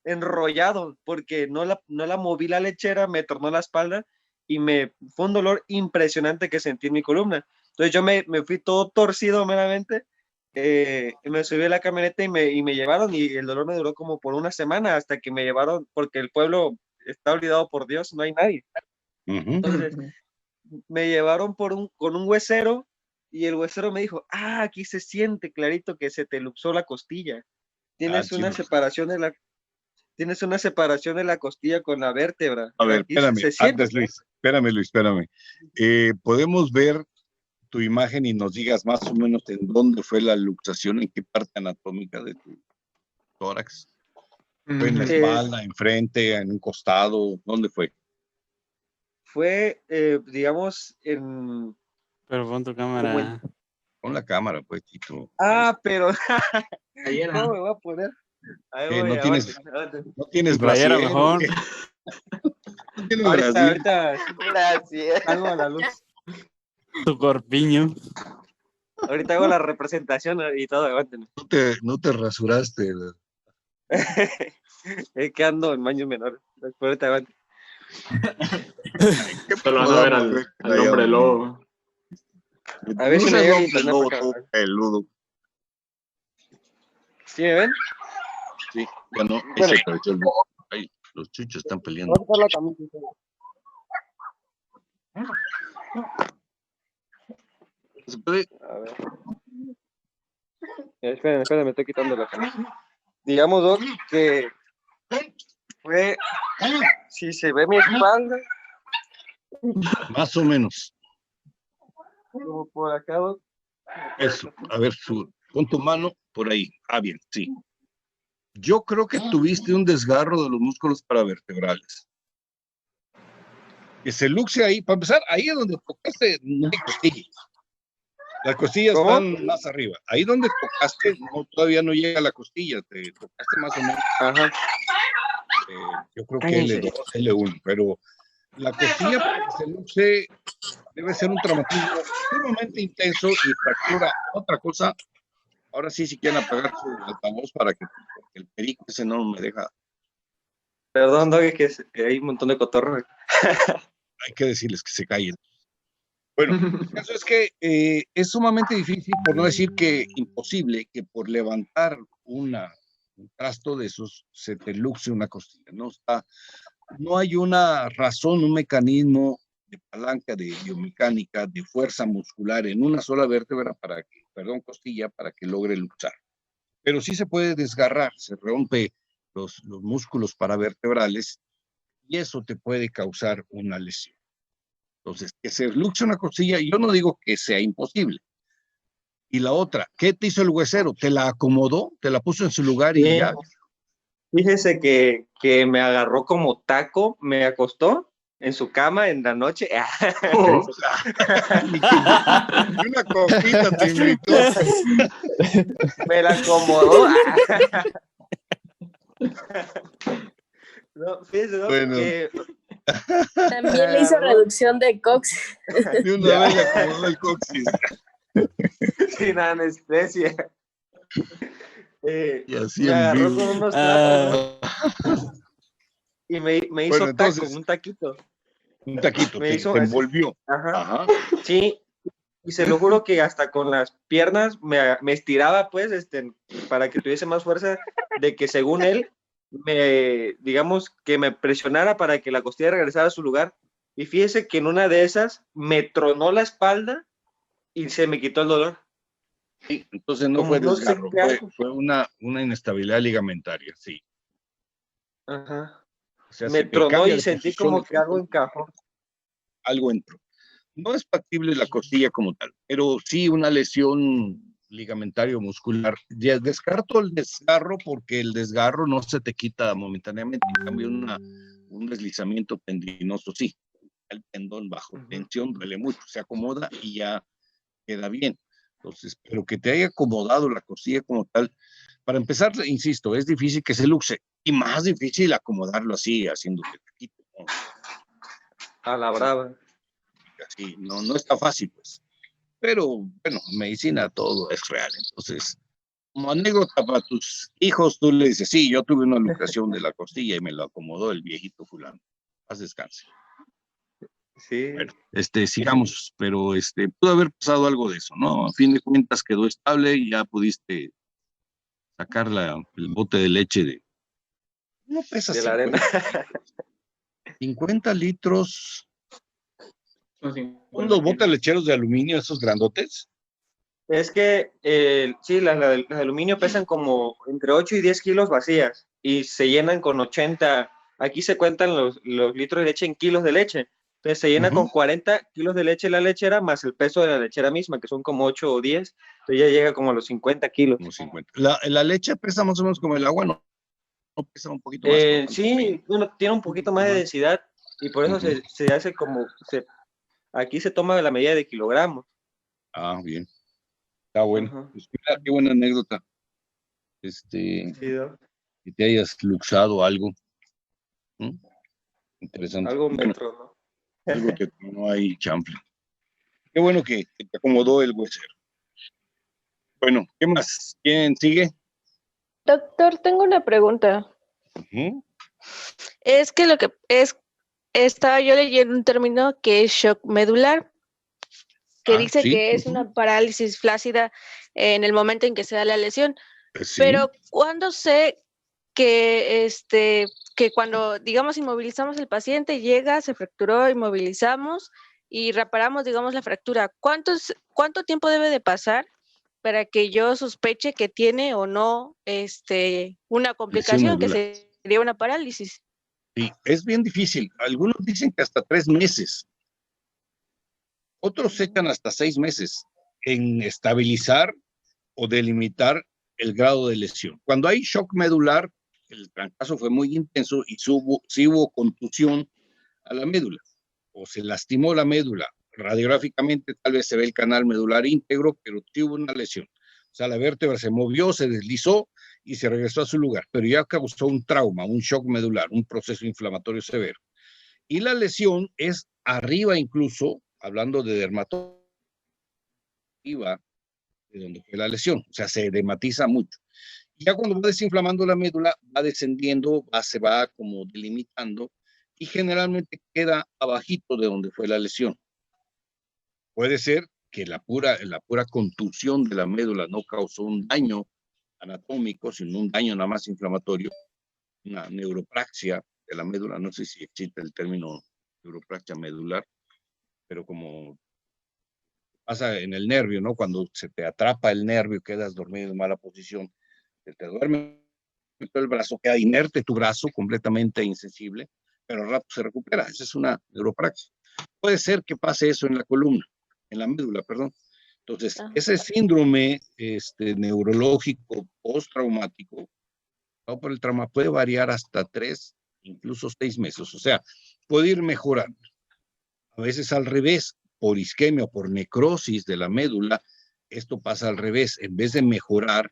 enrollado porque no la moví la lechera, me tronó la espalda y fue un dolor impresionante que sentí en mi columna. Entonces yo me fui todo torcido meramente, me subí a la camioneta y me llevaron y el dolor me duró como por una semana hasta que me llevaron porque el pueblo está olvidado por Dios, no hay nadie. Entonces me llevaron con un huesero y el huesero me dijo, aquí se siente clarito que se te luxó la costilla. Tienes una separación de la costilla con la vértebra. A ver, espérame, Luis. Podemos ver tu imagen y nos digas más o menos en dónde fue la luxación, en qué parte anatómica de tu tórax. ¿Fue en la espalda, enfrente, en un costado? ¿Dónde fue? Fue, digamos, en... Pero pon tu cámara. Pon la cámara, pues, chico. Pero... ¿Cómo me voy a poner? No tienes brasier, mejor. No tienes brasier. Gracias. Salgo a la luz. Tu corpiño. Ahorita hago la representación y todo, aguántenme. No te rasuraste. Es que ando en baños menores. Ahorita aguántenme. Solo van a ver al hombre lobo. A ver si me llega el internet. Peludo. ¿Sí me ven? Sí, bueno, ahí los chuchos están peleando. ¿Se puede? A ver. Espera, me estoy quitando la camisa. Digamos, Doc, que fue, si se ve mi espalda. Más o menos. Como por acá, Doc. Eso, a ver, pon tu mano por ahí. Bien, sí. Yo creo que tuviste un desgarro de los músculos paravertebrales. Que se luxe ahí, para empezar, ahí es donde tocaste, no hay costillas. Las costillas están más arriba. Ahí donde tocaste, todavía no llega la costilla, te tocaste más o menos. Ajá. Yo creo que L2, L1, pero la costilla para que se luxe debe ser un traumatismo sumamente intenso y fractura. Otra cosa, ahora sí, si quieren apagar su altavoz para que el perico ese no me deja. Perdón, Doc, que hay un montón de cotorros. Hay que decirles que se callen. Bueno, el caso es que es sumamente difícil, por no decir que imposible, que por levantar una un trasto de esos, se te luxe una costilla. No hay una razón, un mecanismo de palanca, de biomecánica, de fuerza muscular en una sola vértebra costilla, para que logre luxar. Pero sí se puede desgarrar, se rompe los músculos paravertebrales y eso te puede causar una lesión. Entonces, que se luxe una costilla, yo no digo que sea imposible. Y la otra, ¿qué te hizo el huesero? ¿Te la acomodó? ¿Te la puso en su lugar y Sí. ya? Fíjese que me agarró como taco, me acostó en su cama en la noche. Y una copita te invitó. Me la acomodó. No, fíjese, ¿no? Bueno. Que También le hizo reducción de coxis. De una vez le acomodó el coxis. sin anestesia. Y así Me en agarró vivo. con unos plátanos y me hizo Bueno, entonces, taco, un taquito. un taquito, Me te hizo así. envolvió. Ajá. Ajá. Sí, y se lo juro que hasta con las piernas me estiraba, pues, para que tuviese más fuerza, de que según él, digamos, que me presionara para que la costilla regresara a su lugar. Y fíjese que en una de esas me tronó la espalda y se me quitó el dolor. Sí, entonces no Como fue no sé desgarro, qué hago. fue una inestabilidad ligamentaria, sí. Ajá. O sea, Me se te tronó cambia y de sentí posición como el que algo cuerpo, encajó. algo entró. No es factible la costilla como tal, pero sí una lesión ligamentario muscular. Ya descarto el desgarro porque el desgarro no se te quita momentáneamente, en cambio un deslizamiento tendinoso sí. El tendón bajo tensión duele mucho, se acomoda y ya queda bien. Entonces, pero que te haya acomodado la costilla como tal, para empezar, insisto, es difícil que se luxe y más difícil acomodarlo así, haciéndote taquito, ¿no? A la brava. Así, no está fácil, pues. Pero, bueno, medicina todo es real. Entonces, como anécdota para tus hijos, tú le dices, sí, yo tuve una luxación de la costilla y me lo acomodó el viejito fulano. Haz descanse. Sí. Bueno, sigamos, pero pudo haber pasado algo de eso, ¿no? A fin de cuentas quedó estable y ya pudiste sacar el bote de leche no pesa De la 50 arena. 50 litros. Son ¿Son 50 los botes kilos. lecheros de aluminio, esos grandotes? Es que, sí, las de aluminio pesan como entre 8 y 10 kilos vacías y se llenan con 80. Aquí se cuentan los litros de leche en kilos de leche. Entonces se llena con 40 kilos de leche la lechera más el peso de la lechera misma, que son como 8 o 10. Entonces ya llega como a los 50 kilos. Como 50. La leche pesa más o menos como el agua, no pesa un poquito más. ¿No? Sí, bueno, tiene un poquito más de densidad y por eso se hace como, aquí se toma la medida de kilogramos. Ah, bien. Está bueno. Ajá. Pues mira, qué buena anécdota. Sí, ¿no? Que te hayas luxado algo. Interesante. Algo Bueno, metro, ¿no? algo que no hay chanfle. Qué bueno que te acomodó el huesero. Bueno, ¿qué más? ¿Quién sigue? Doctor, tengo una pregunta. Es que lo que es, estaba yo leyendo un término que es shock medular, que dice sí. que es una parálisis flácida en el momento en que se da la lesión. Sí. Pero ¿cuándo sé que que cuando, digamos, inmovilizamos al paciente, llega, se fracturó, inmovilizamos y reparamos, digamos, la fractura? ¿Cuánto tiempo debe de pasar para que yo sospeche que tiene o no una complicación, que sería una parálisis? Sí, es bien difícil. Algunos dicen que hasta 3 meses. Otros echan hasta 6 meses en estabilizar o delimitar el grado de lesión. Cuando hay shock medular, el trancazo fue muy intenso y sí hubo contusión a la médula o se lastimó la médula. Radiográficamente tal vez se ve el canal medular íntegro, pero tuvo una lesión. O sea, la vértebra se movió, se deslizó y se regresó a su lugar, pero ya causó un trauma, un shock medular, un proceso inflamatorio severo. Y la lesión es arriba incluso, hablando de dermatosis, de donde fue la lesión, o sea, se edematiza mucho. Y ya cuando va desinflamando la médula, va descendiendo, se va como delimitando y generalmente queda abajito de donde fue la lesión. Puede ser que la pura contusión de la médula no causó un daño anatómico, sino un daño nada más inflamatorio, una neuropraxia de la médula. No sé si existe el término neuropraxia medular, pero como pasa en el nervio, ¿no? Cuando se te atrapa el nervio, quedas dormido en mala posición, te duerme el brazo, queda inerte tu brazo, completamente insensible, pero al rato se recupera. Esa es una neuropraxia. Puede ser que pase eso en la columna, en la médula, perdón. Entonces, ese síndrome neurológico postraumático por el trauma puede variar hasta 3, incluso 6 meses. O sea, puede ir mejorando. A veces al revés, por isquemia o por necrosis de la médula, esto pasa al revés. En vez de mejorar,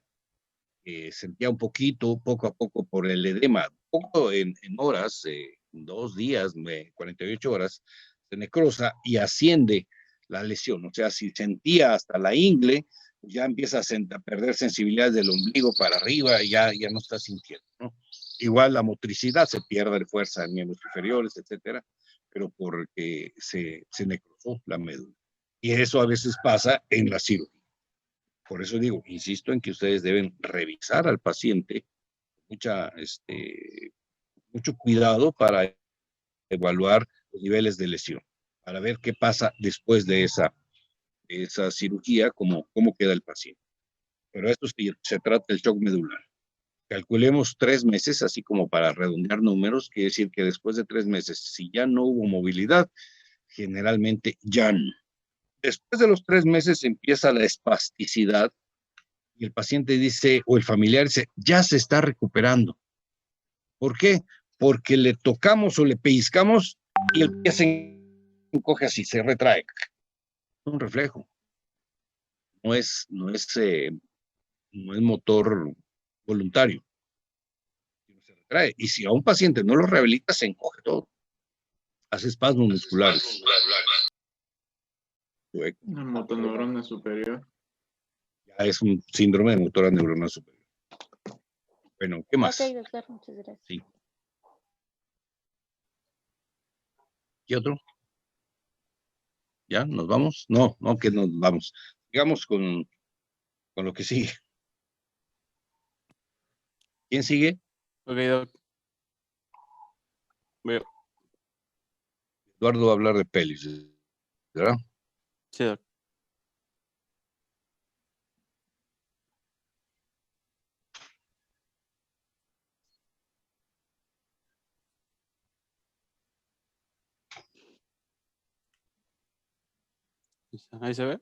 sentía un poquito, poco a poco por el edema, poco en horas, 2 días, 48 horas, se necrosa y asciende la lesión. O sea, si sentía hasta la ingle, ya empieza a perder sensibilidad del ombligo para arriba y ya no está sintiendo, ¿no? Igual la motricidad, se pierde fuerza en miembros inferiores, etcétera, pero porque se necrosó la médula. Y eso a veces pasa en la cirugía. Por eso digo, insisto en que ustedes deben revisar al paciente mucho cuidado para evaluar los niveles de lesión, para ver qué pasa después de esa cirugía, cómo queda el paciente. Pero esto sí, se trata del shock medular. Calculemos 3 meses, así como para redondear números, quiere decir que después de 3 meses, si ya no hubo movilidad, generalmente ya no. Después de los 3 meses empieza la espasticidad y el paciente dice, o el familiar dice, ya se está recuperando. ¿Por qué? Porque le tocamos o le pellizcamos y el pie se encoge así, se retrae. Es un reflejo. No es motor voluntario. Se retrae. Y si a un paciente no lo rehabilita, se encoge todo. Hace espasmos musculares. Una motoneurona superior. Ya es un síndrome de motora neurona superior. Bueno, ¿qué más? Ok, doctor, muchas gracias. Sí. ¿Qué otro? ¿Ya? ¿Nos vamos? No, que nos vamos. Sigamos con lo que sigue. ¿Quién sigue? Ok, doc. Veo. Eduardo va a hablar de pelis, ¿verdad? Sí, doc. ¿Ahí se ve?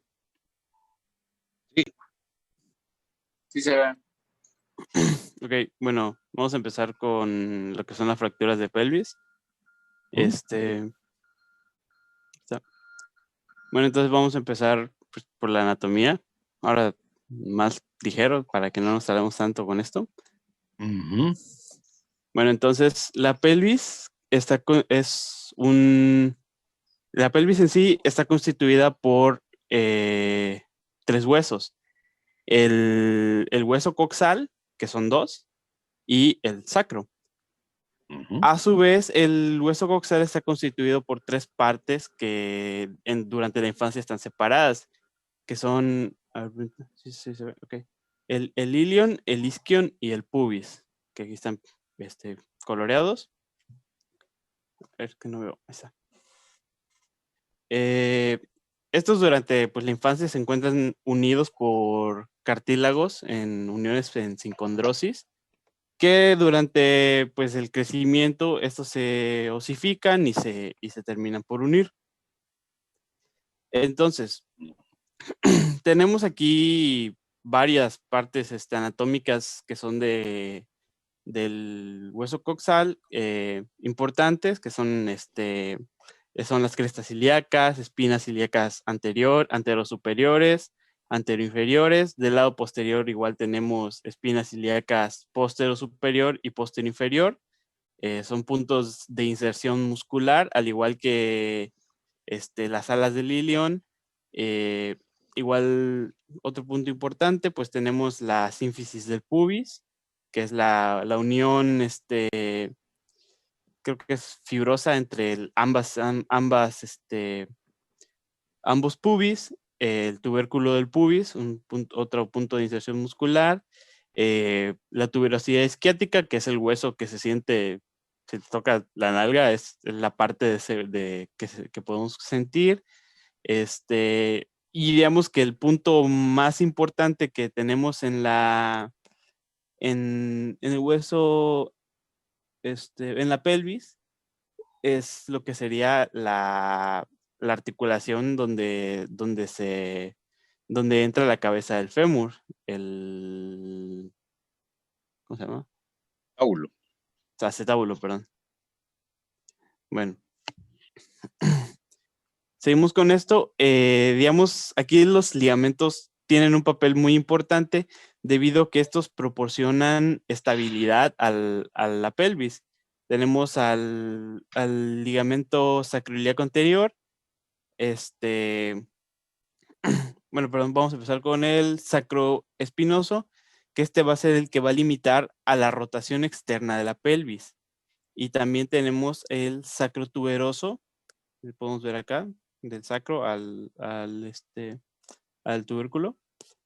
Sí. Sí se ve. Ok, bueno, vamos a empezar con lo que son las fracturas de pelvis. Bueno, entonces vamos a empezar pues, por la anatomía. Ahora más ligero para que no nos tardemos tanto con esto. Uh-huh. Bueno, entonces la pelvis la pelvis en sí está constituida por 3 huesos. El hueso coxal, que son 2, y el sacro. Uh-huh. A su vez, el hueso coxal está constituido por 3 partes que durante la infancia están separadas, que son, sí, se ve, okay. El ilion, el isquion y el pubis, que aquí están coloreados. A ver, que no veo, ahí está. Estos durante pues, la infancia se encuentran unidos por cartílagos en uniones en sincondrosis, que durante pues, el crecimiento estos se osifican y se terminan por unir. Entonces, tenemos aquí varias partes anatómicas que son del hueso coxal importantes, que son las crestas ilíacas, espinas ilíacas anterosuperiores, anteroinferiores. Del lado posterior igual tenemos espinas ilíacas posterosuperior y posterior-inferior. Son puntos de inserción muscular, al igual que las alas del ilion. Igual, otro punto importante, pues tenemos la sínfisis del pubis, que es la unión, creo que es fibrosa entre ambos pubis, el tubérculo del pubis, otro punto de inserción muscular, La tuberosidad isquiática, que es el hueso que se siente, si te toca la nalga, es la parte que podemos sentir. Y digamos que el punto más importante que tenemos en el hueso, en la pelvis, es lo que sería la articulación donde entra la cabeza del fémur, ¿cómo se llama? Paulo. Acetábulo, perdón. Bueno. Seguimos con esto. Digamos, aquí los ligamentos tienen un papel muy importante debido a que estos proporcionan estabilidad a la pelvis. Tenemos al ligamento sacroiliaco anterior. Bueno, perdón, vamos a empezar con el sacroespinoso, que va a ser el que va a limitar a la rotación externa de la pelvis. Y también tenemos el sacrotuberoso, que podemos ver acá, del sacro al tubérculo.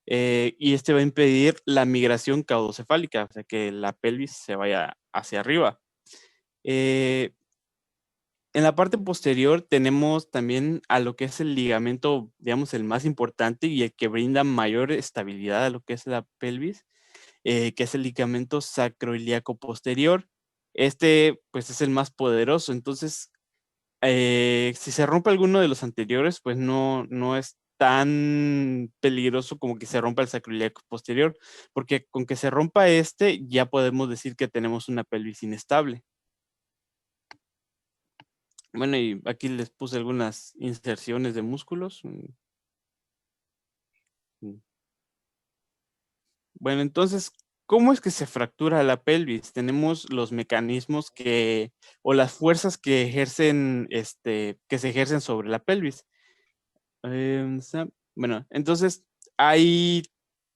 Y va a impedir la migración caudocefálica, o sea, que la pelvis se vaya hacia arriba. En la parte posterior tenemos también a lo que es el ligamento, digamos, el más importante y el que brinda mayor estabilidad a lo que es la pelvis, que es el ligamento sacroiliaco posterior. Pues, es el más poderoso. Entonces, si se rompe alguno de los anteriores, pues no es tan peligroso como que se rompa el sacroiliaco posterior, porque con que se rompa ya podemos decir que tenemos una pelvis inestable. Bueno, y aquí les puse algunas inserciones de músculos. Bueno, entonces, ¿cómo es que se fractura la pelvis? Tenemos los mecanismos o las fuerzas que ejercen, que se ejercen sobre la pelvis. Bueno, entonces hay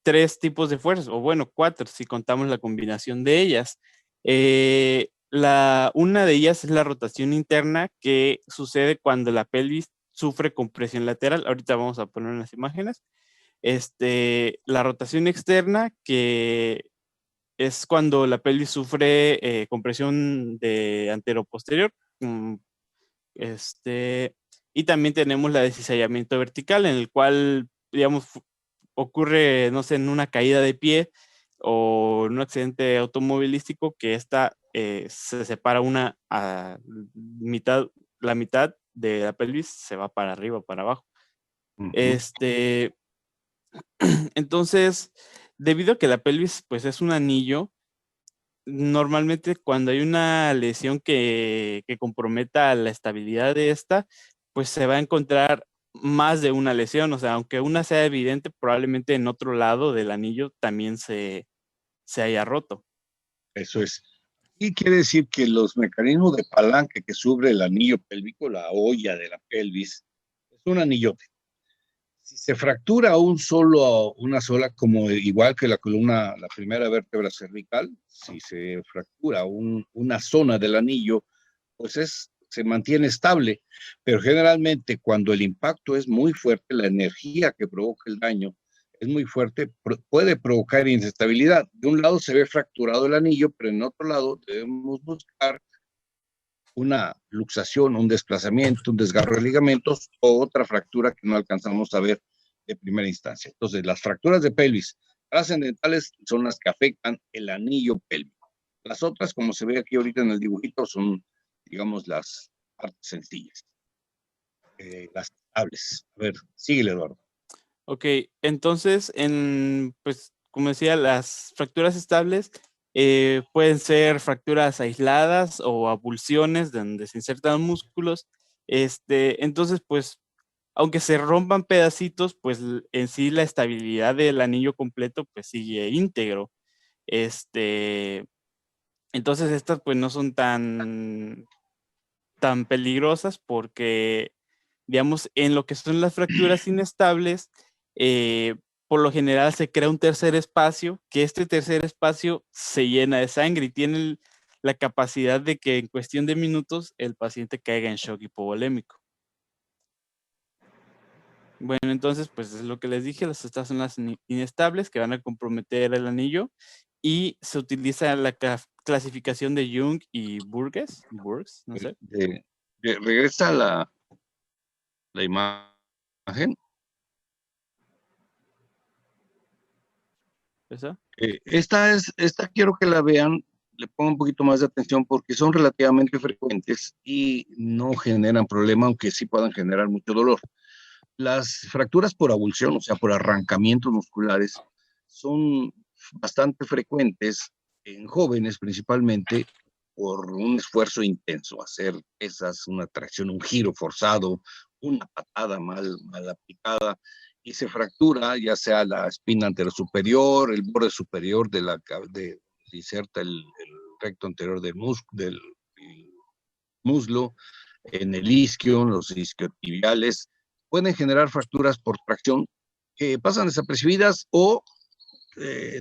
3 tipos de fuerzas, o bueno, 4, si contamos la combinación de ellas. Una de ellas es la rotación interna, que sucede cuando la pelvis sufre compresión lateral. Ahorita vamos a poner unas imágenes. La rotación externa, que es cuando la pelvis sufre compresión de antero-posterior. Y también tenemos la de cizallamiento vertical, en el cual, digamos, ocurre, no sé, en una caída de pie o en un accidente automovilístico, que se separa la mitad de la pelvis se va para arriba, para abajo. Entonces, debido a que la pelvis, pues, es un anillo, normalmente cuando hay una lesión que comprometa la estabilidad de pues se va a encontrar más de una lesión. O sea, aunque una sea evidente, probablemente en otro lado del anillo también se haya roto. Eso es. Y quiere decir que los mecanismos de palanca que sube el anillo pélvico, la olla de la pelvis, es un anillote. Si se fractura una sola, como igual que la columna, la primera vértebra cervical, si se fractura una zona del anillo, pues se mantiene estable. Pero generalmente cuando el impacto es muy fuerte, la energía que provoca el daño es muy fuerte, puede provocar inestabilidad. De un lado se ve fracturado el anillo, pero en otro lado debemos buscar una luxación, un desplazamiento, un desgarro de ligamentos o otra fractura que no alcanzamos a ver de primera instancia. Entonces, las fracturas de pelvis trascendentales son las que afectan el anillo pélvico. Las otras, como se ve aquí ahorita en el dibujito, son, digamos, las partes sencillas, las estables. A ver, síguele, Eduardo. Ok, entonces, pues, como decía, las fracturas estables pueden ser fracturas aisladas o abulsiones donde se insertan músculos. Entonces, pues, aunque se rompan pedacitos, pues en sí la estabilidad del anillo completo pues sigue íntegro. Entonces estas pues no son tan peligrosas, porque, digamos, en lo que son las fracturas inestables, por lo general se crea un tercer espacio, que este tercer espacio se llena de sangre y tiene la capacidad de que en cuestión de minutos el paciente caiga en shock hipovolémico. Bueno, entonces, pues es lo que les dije, estas son las inestables que van a comprometer el anillo y se utiliza la clasificación de Jung y Burgess, no sé. Regresa la imagen. ¿Esa? Esta quiero que la vean, le pongan un poquito más de atención porque son relativamente frecuentes y no generan problema, aunque sí puedan generar mucho dolor. Las fracturas por avulsión, o sea, por arrancamientos musculares, son bastante frecuentes en jóvenes principalmente por un esfuerzo intenso, hacer pesas, una tracción, un giro forzado, una patada mal aplicada, y se fractura ya sea la espina anterosuperior, el borde superior de inserta el recto anterior del muslo, en el isquio, en los isquiotibiales, pueden generar fracturas por tracción que pasan desapercibidas o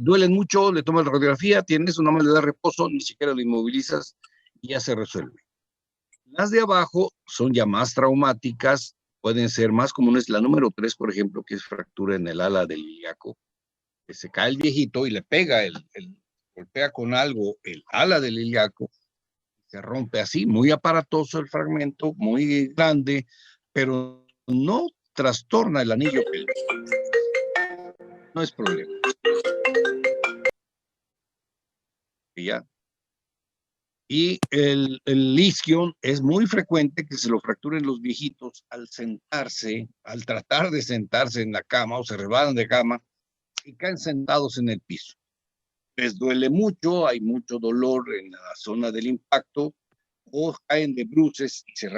duelen mucho, le tomas la radiografía, tienes una mala de reposo, ni siquiera lo inmovilizas y ya se resuelve. Las de abajo son ya más traumáticas, pueden ser más comunes. La número 3, por ejemplo, que es fractura en el ala del ilíaco, que se cae el viejito y le pega, golpea con algo el ala del ilíaco, se rompe así, muy aparatoso el fragmento, muy grande, pero no trastorna el anillo pélvico. No es problema. Y ya. Y el isquion es muy frecuente que se lo fracturen los viejitos al sentarse, al tratar de sentarse en la cama o se resbalan de cama y caen sentados en el piso. Les duele mucho, hay mucho dolor en la zona del impacto, o caen de bruces y se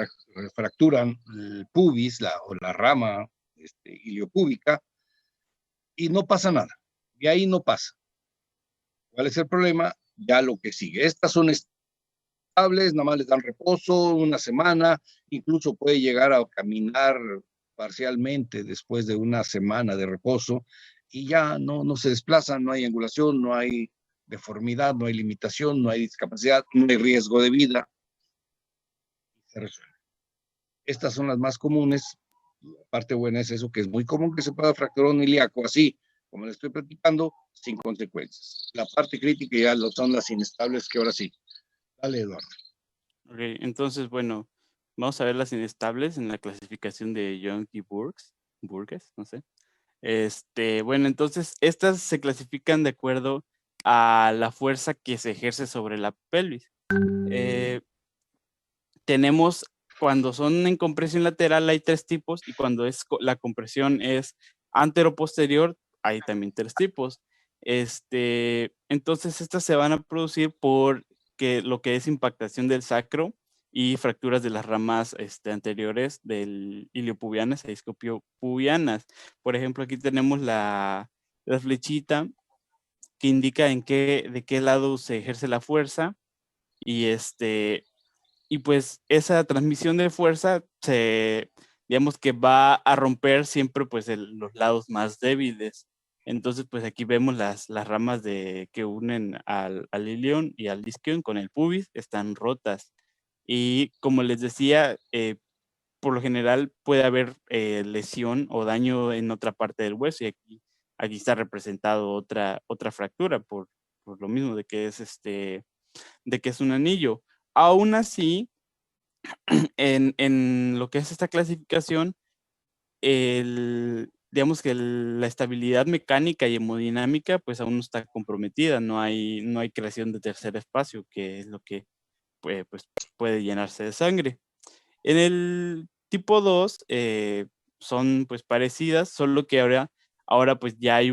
fracturan el pubis o la rama iliopúbica y no pasa nada. Y ahí no pasa. ¿Cuál es el problema? Ya lo que sigue. Estas son estables, nada más les dan reposo una semana, incluso puede llegar a caminar parcialmente después de una semana de reposo y ya no se desplazan, no hay angulación, no hay deformidad, no hay limitación, no hay discapacidad, no hay riesgo de vida. Se resuelve. Estas son las más comunes. La parte buena es eso, que es muy común que se pueda fracturar un ilíaco así, como le estoy platicando, sin consecuencias. La parte crítica ya son las inestables, que ahora sí. Dale, Eduardo. Ok, entonces, bueno, vamos a ver las inestables en la clasificación de Young y Burgess, no sé. Bueno, entonces, estas se clasifican de acuerdo a la fuerza que se ejerce sobre la pelvis. Tenemos, cuando son en compresión lateral hay 3 tipos y cuando la compresión es antero-posterior hay también 3 tipos. Entonces estas se van a producir por lo que es impactación del sacro y fracturas de las ramas anteriores del iliopubianas e isquiopubianas. Por ejemplo, aquí tenemos la flechita que indica de qué lado se ejerce la fuerza y pues esa transmisión de fuerza digamos que va a romper siempre pues los lados más débiles. Entonces pues aquí vemos las ramas que unen al ilion y al isquion con el pubis, están rotas. Y como les decía, por lo general puede haber lesión o daño en otra parte del hueso y aquí está representado otra fractura por lo mismo de que es un anillo. Aún así, en lo que es esta clasificación, digamos que la estabilidad mecánica y hemodinámica pues aún no está comprometida, no hay creación de tercer espacio, que es lo que pues, puede llenarse de sangre. En el tipo 2 son pues parecidas, solo que ahora pues ya hay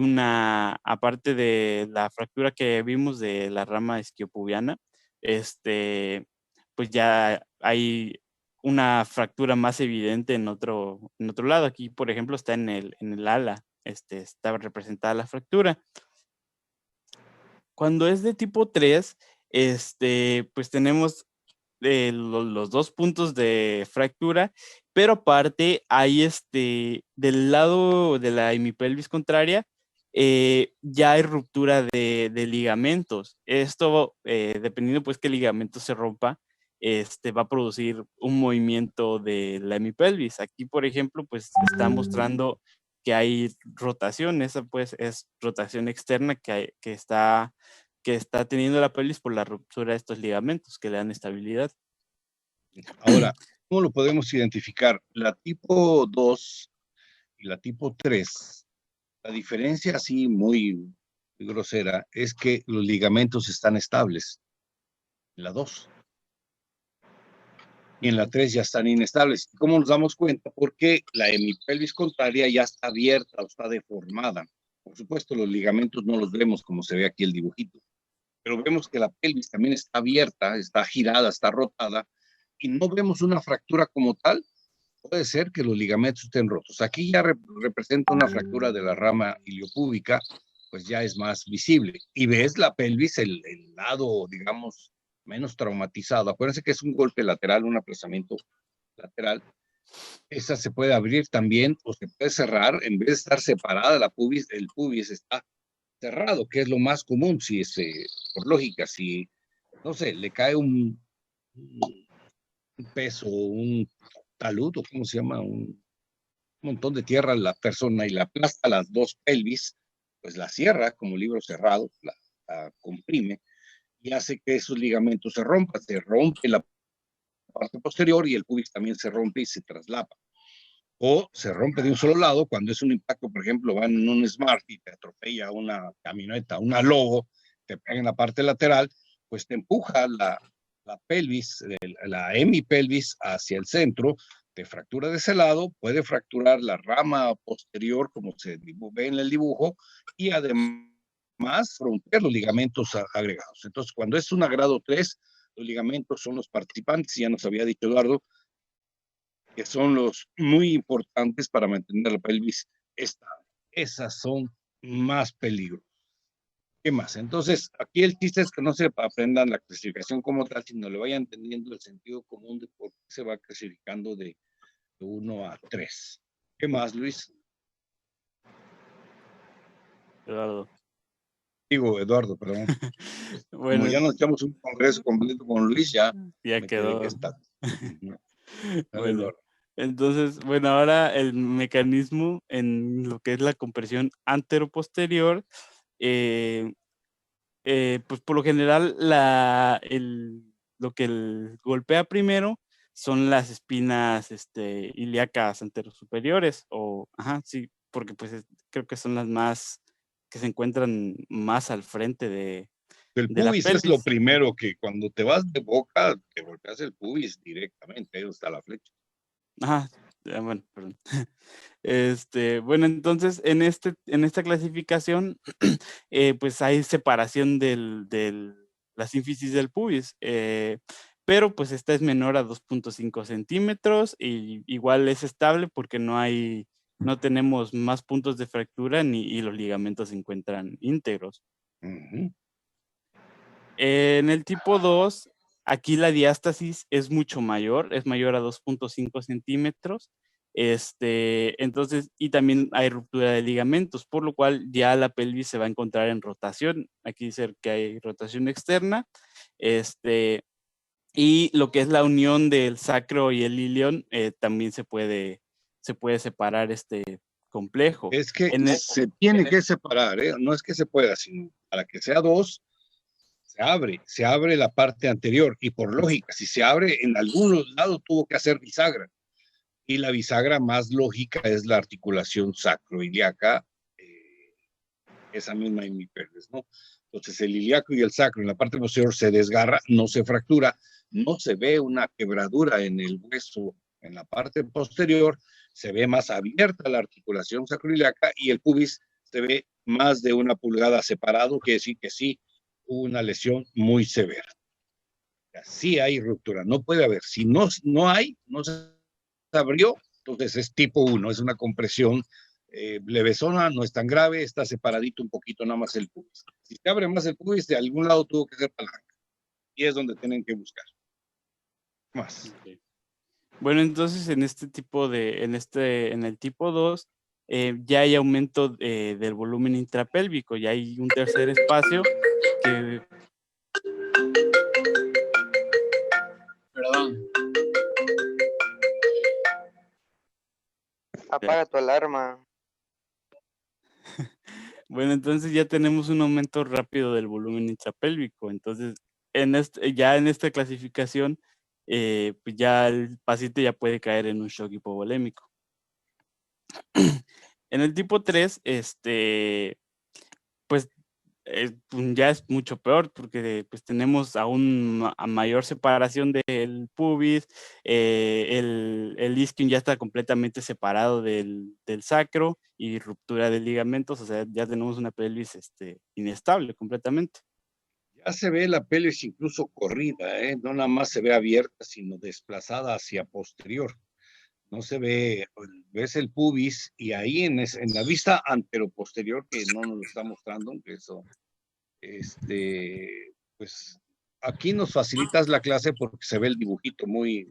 aparte de la fractura que vimos de la rama isquiopubiana, pues ya hay una fractura más evidente en otro lado. Aquí, por ejemplo, está en el ala, está representada la fractura. Cuando es de tipo 3, pues tenemos los 2 puntos de fractura, pero aparte hay del lado de la hemipelvis contraria, ya hay ruptura de ligamentos. Esto, dependiendo pues qué ligamento se rompa, va a producir un movimiento de la hemipelvis. Aquí, por ejemplo, pues está mostrando que hay rotación, esa pues es rotación externa que está teniendo la pelvis por la ruptura de estos ligamentos que le dan estabilidad. Ahora, ¿cómo lo podemos identificar? La tipo 2 y la tipo 3, la diferencia así muy grosera es que los ligamentos están estables en la 2 y en la 3 ya están inestables. ¿Cómo nos damos cuenta? Porque la hemipelvis contraria ya está abierta o está deformada. Por supuesto, los ligamentos no los vemos como se ve aquí el dibujito, pero vemos que la pelvis también está abierta, está girada, está rotada, y no vemos una fractura como tal. Puede ser que los ligamentos estén rotos. Aquí ya representa una fractura de la rama iliopúbica, pues ya es más visible. Y ves la pelvis, el lado, digamos, menos traumatizado. Acuérdense que es un golpe lateral, un aplazamiento lateral. Esa se puede abrir también o se puede cerrar. En vez de estar separada la pubis, el pubis está cerrado, que es lo más común, si es, por lógica, si, no sé, le cae un peso, un talud, o cómo se llama, un montón de tierra a la persona y la aplasta las dos pelvis, pues la cierra como libro cerrado, la comprime y hace que esos ligamentos se rompan. Se rompe la parte posterior y el pubis también se rompe y se traslapa. O se rompe de un solo lado cuando es un impacto, por ejemplo, van en un Smart y te atropella una camioneta, una Lobo, te pega en la parte lateral, pues te empuja la pelvis, la hemipelvis hacia el centro, te fractura de ese lado, puede fracturar la rama posterior, como se ve en el dibujo, y además romper los ligamentos agregados. Entonces, cuando es un grado 3, los ligamentos son los participantes, ya nos había dicho Eduardo, que son los muy importantes para mantener la pelvis estable. Esas son más peligros. ¿Qué más? Entonces, aquí el chiste es que no se aprendan la clasificación como tal, sino le vayan entendiendo el sentido común de por qué se va clasificando de 1 a 3. ¿Qué más, Luis? Eduardo. Digo, Eduardo, perdón. Bueno, como ya nos echamos un congreso completo con Luis, ya quedó. Dale, Bueno, entonces, bueno, ahora el mecanismo en lo que es la compresión antero-posterior, pues por lo general lo que golpea primero son las espinas ilíacas anterosuperiores, sí, porque pues creo que son las más que se encuentran más al frente de el la pubis es lo primero que cuando te vas de boca, te golpeas el pubis directamente, ahí está la flecha. Bueno, perdón. Bueno, entonces en esta clasificación, pues hay separación de la sínfisis del pubis, pero pues esta es menor a 2.5 centímetros y igual es estable porque no tenemos más puntos de fractura y los ligamentos se encuentran íntegros. En el tipo 2, aquí la diástasis es mucho mayor, es mayor a 2.5 centímetros. Entonces, y también hay ruptura de ligamentos, por lo cual ya la pelvis se va a encontrar en rotación. Aquí dice que hay rotación externa. Y lo que es la unión del sacro y el ilion, también se puede separar este complejo. Es que se tiene que separar, no es que se pueda, sino para que sea 2, se abre la parte anterior y por lógica, si se abre en algún lado tuvo que hacer bisagra y la bisagra más lógica es la articulación sacroiliaca, esa misma hemipelvis, ¿no? Entonces el ilíaco y el sacro en la parte posterior se desgarra, no se fractura, no se ve una quebradura en el hueso en la parte posterior, se ve más abierta la articulación sacroiliaca y el pubis se ve más de 1 pulgada separado, quiere decir que sí, una lesión muy severa. Sí hay ruptura, no puede haber. Si no hay, no se abrió, entonces es tipo 1, es una compresión levesona, no es tan grave, está separadito un poquito nada más el pubis. Si se abre más el pubis, de algún lado tuvo que ser palanca. Y es donde tienen que buscar. Más. Okay. Bueno, entonces en el tipo 2, ya hay aumento del volumen intrapélvico, ya hay un tercer espacio que... Apaga tu alarma. Bueno, entonces ya tenemos un aumento rápido del volumen intrapélvico. Entonces, ya en esta clasificación, pues ya el paciente ya puede caer en un shock hipovolémico. En el tipo 3, pues ya es mucho peor porque pues tenemos aún a mayor separación del pubis, el isquion ya está completamente separado del sacro y ruptura de ligamentos, o sea, ya tenemos una pelvis inestable completamente. Ya se ve la pelvis incluso corrida, ¿eh? No nada más se ve abierta, sino desplazada hacia posterior. No se ve, ves el pubis y ahí en la vista anteroposterior, que no nos lo está mostrando, que eso, pues aquí nos facilitas la clase porque se ve el dibujito muy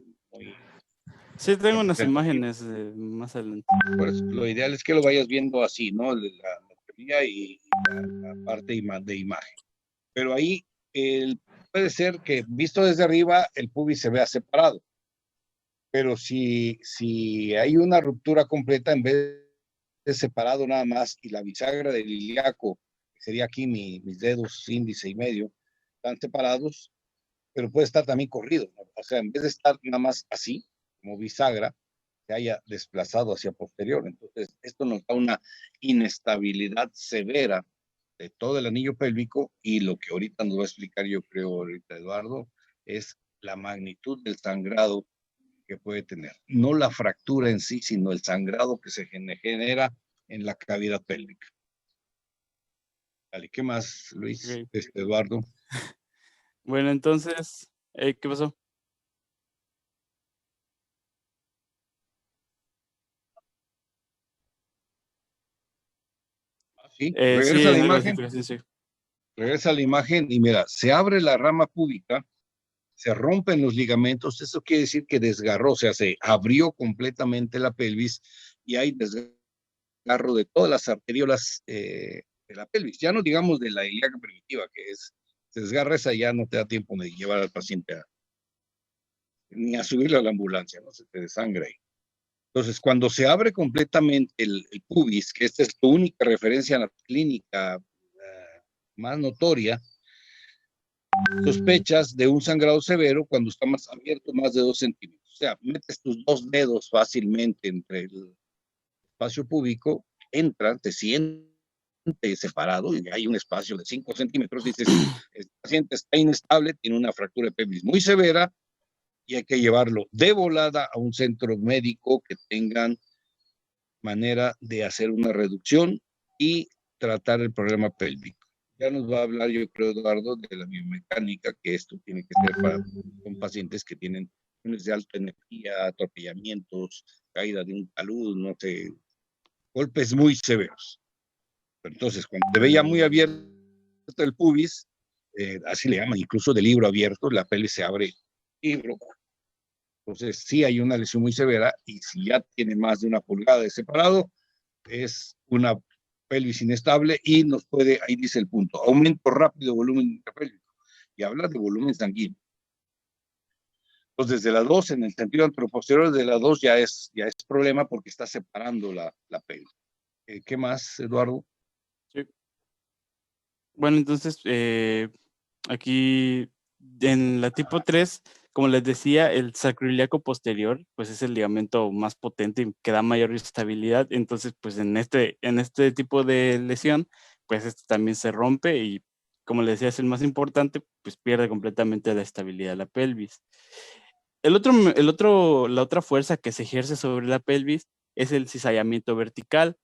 Sí, tengo unas representativo. imágenes más adelante. Por eso, lo ideal es que lo vayas viendo así, ¿no? La teoría y la parte de imagen. Pero ahí puede ser que visto desde arriba el pubis se vea separado. Pero si hay una ruptura completa, en vez de separado nada más, y la bisagra del ilíaco, que sería aquí mis dedos índice y medio, están separados, pero puede estar también corrido, ¿no? O sea, en vez de estar nada más así, como bisagra, se haya desplazado hacia posterior. Entonces, esto nos da una inestabilidad severa de todo el anillo pélvico, y lo que ahorita nos va a explicar, yo creo, ahorita Eduardo, es la magnitud del sangrado que puede tener. No la fractura en sí, sino el sangrado que se genera en la cavidad pélvica. Vale, ¿qué más, Luis? Okay. Eduardo. Bueno, entonces, ¿qué pasó? Sí, Sí, regresa a la en la imagen. clasificación, sí. Regresa a la imagen y mira, se abre la rama púbica, se rompen los ligamentos. Eso quiere decir que desgarró, o sea, se abrió completamente la pelvis y hay desgarro de todas las arteriolas de la pelvis. Ya no digamos de la ilíaca primitiva, que se desgarra esa, ya no te da tiempo de llevar al paciente ni a subirle a la ambulancia, ¿no? Se te desangra ahí. Entonces, cuando se abre completamente el pubis, que esta es tu única referencia en la clínica más notoria, sospechas de un sangrado severo cuando está más abierto, más de 2 centímetros. O sea, metes tus 2 dedos fácilmente entre el espacio púbico, entran, te sientes separado y hay un espacio de 5 centímetros. Dices, el paciente está inestable, tiene una fractura de pelvis muy severa y hay que llevarlo de volada a un centro médico que tengan manera de hacer una reducción y tratar el problema pélvico. Ya nos va a hablar, yo creo, Eduardo, de la biomecánica, que esto tiene que ser con pacientes que tienen de alta energía, atropellamientos, caída de un talud, no sé, golpes muy severos. Pero entonces, cuando te veía muy abierto el pubis, así le llaman, incluso de libro abierto, la pelvis se abre libro. Entonces, sí hay una lesión muy severa, y si ya tiene más de 1 pulgada de separado, es una pelvis inestable y nos puede, ahí dice el punto, aumento rápido de volumen intrapélvico, y habla de volumen sanguíneo. Entonces, desde la 2, en el sentido anteroposterior de la 2 ya es problema porque está separando la pelvis. ¿Qué más, Eduardo? Sí. Bueno, entonces, aquí en la tipo 3, como les decía, el sacroiliaco posterior, pues es el ligamento más potente y que da mayor estabilidad. Entonces, pues en este tipo de lesión, pues este también se rompe y, como les decía, es el más importante, pues pierde completamente la estabilidad de la pelvis. La otra fuerza que se ejerce sobre la pelvis es el cizallamiento vertical,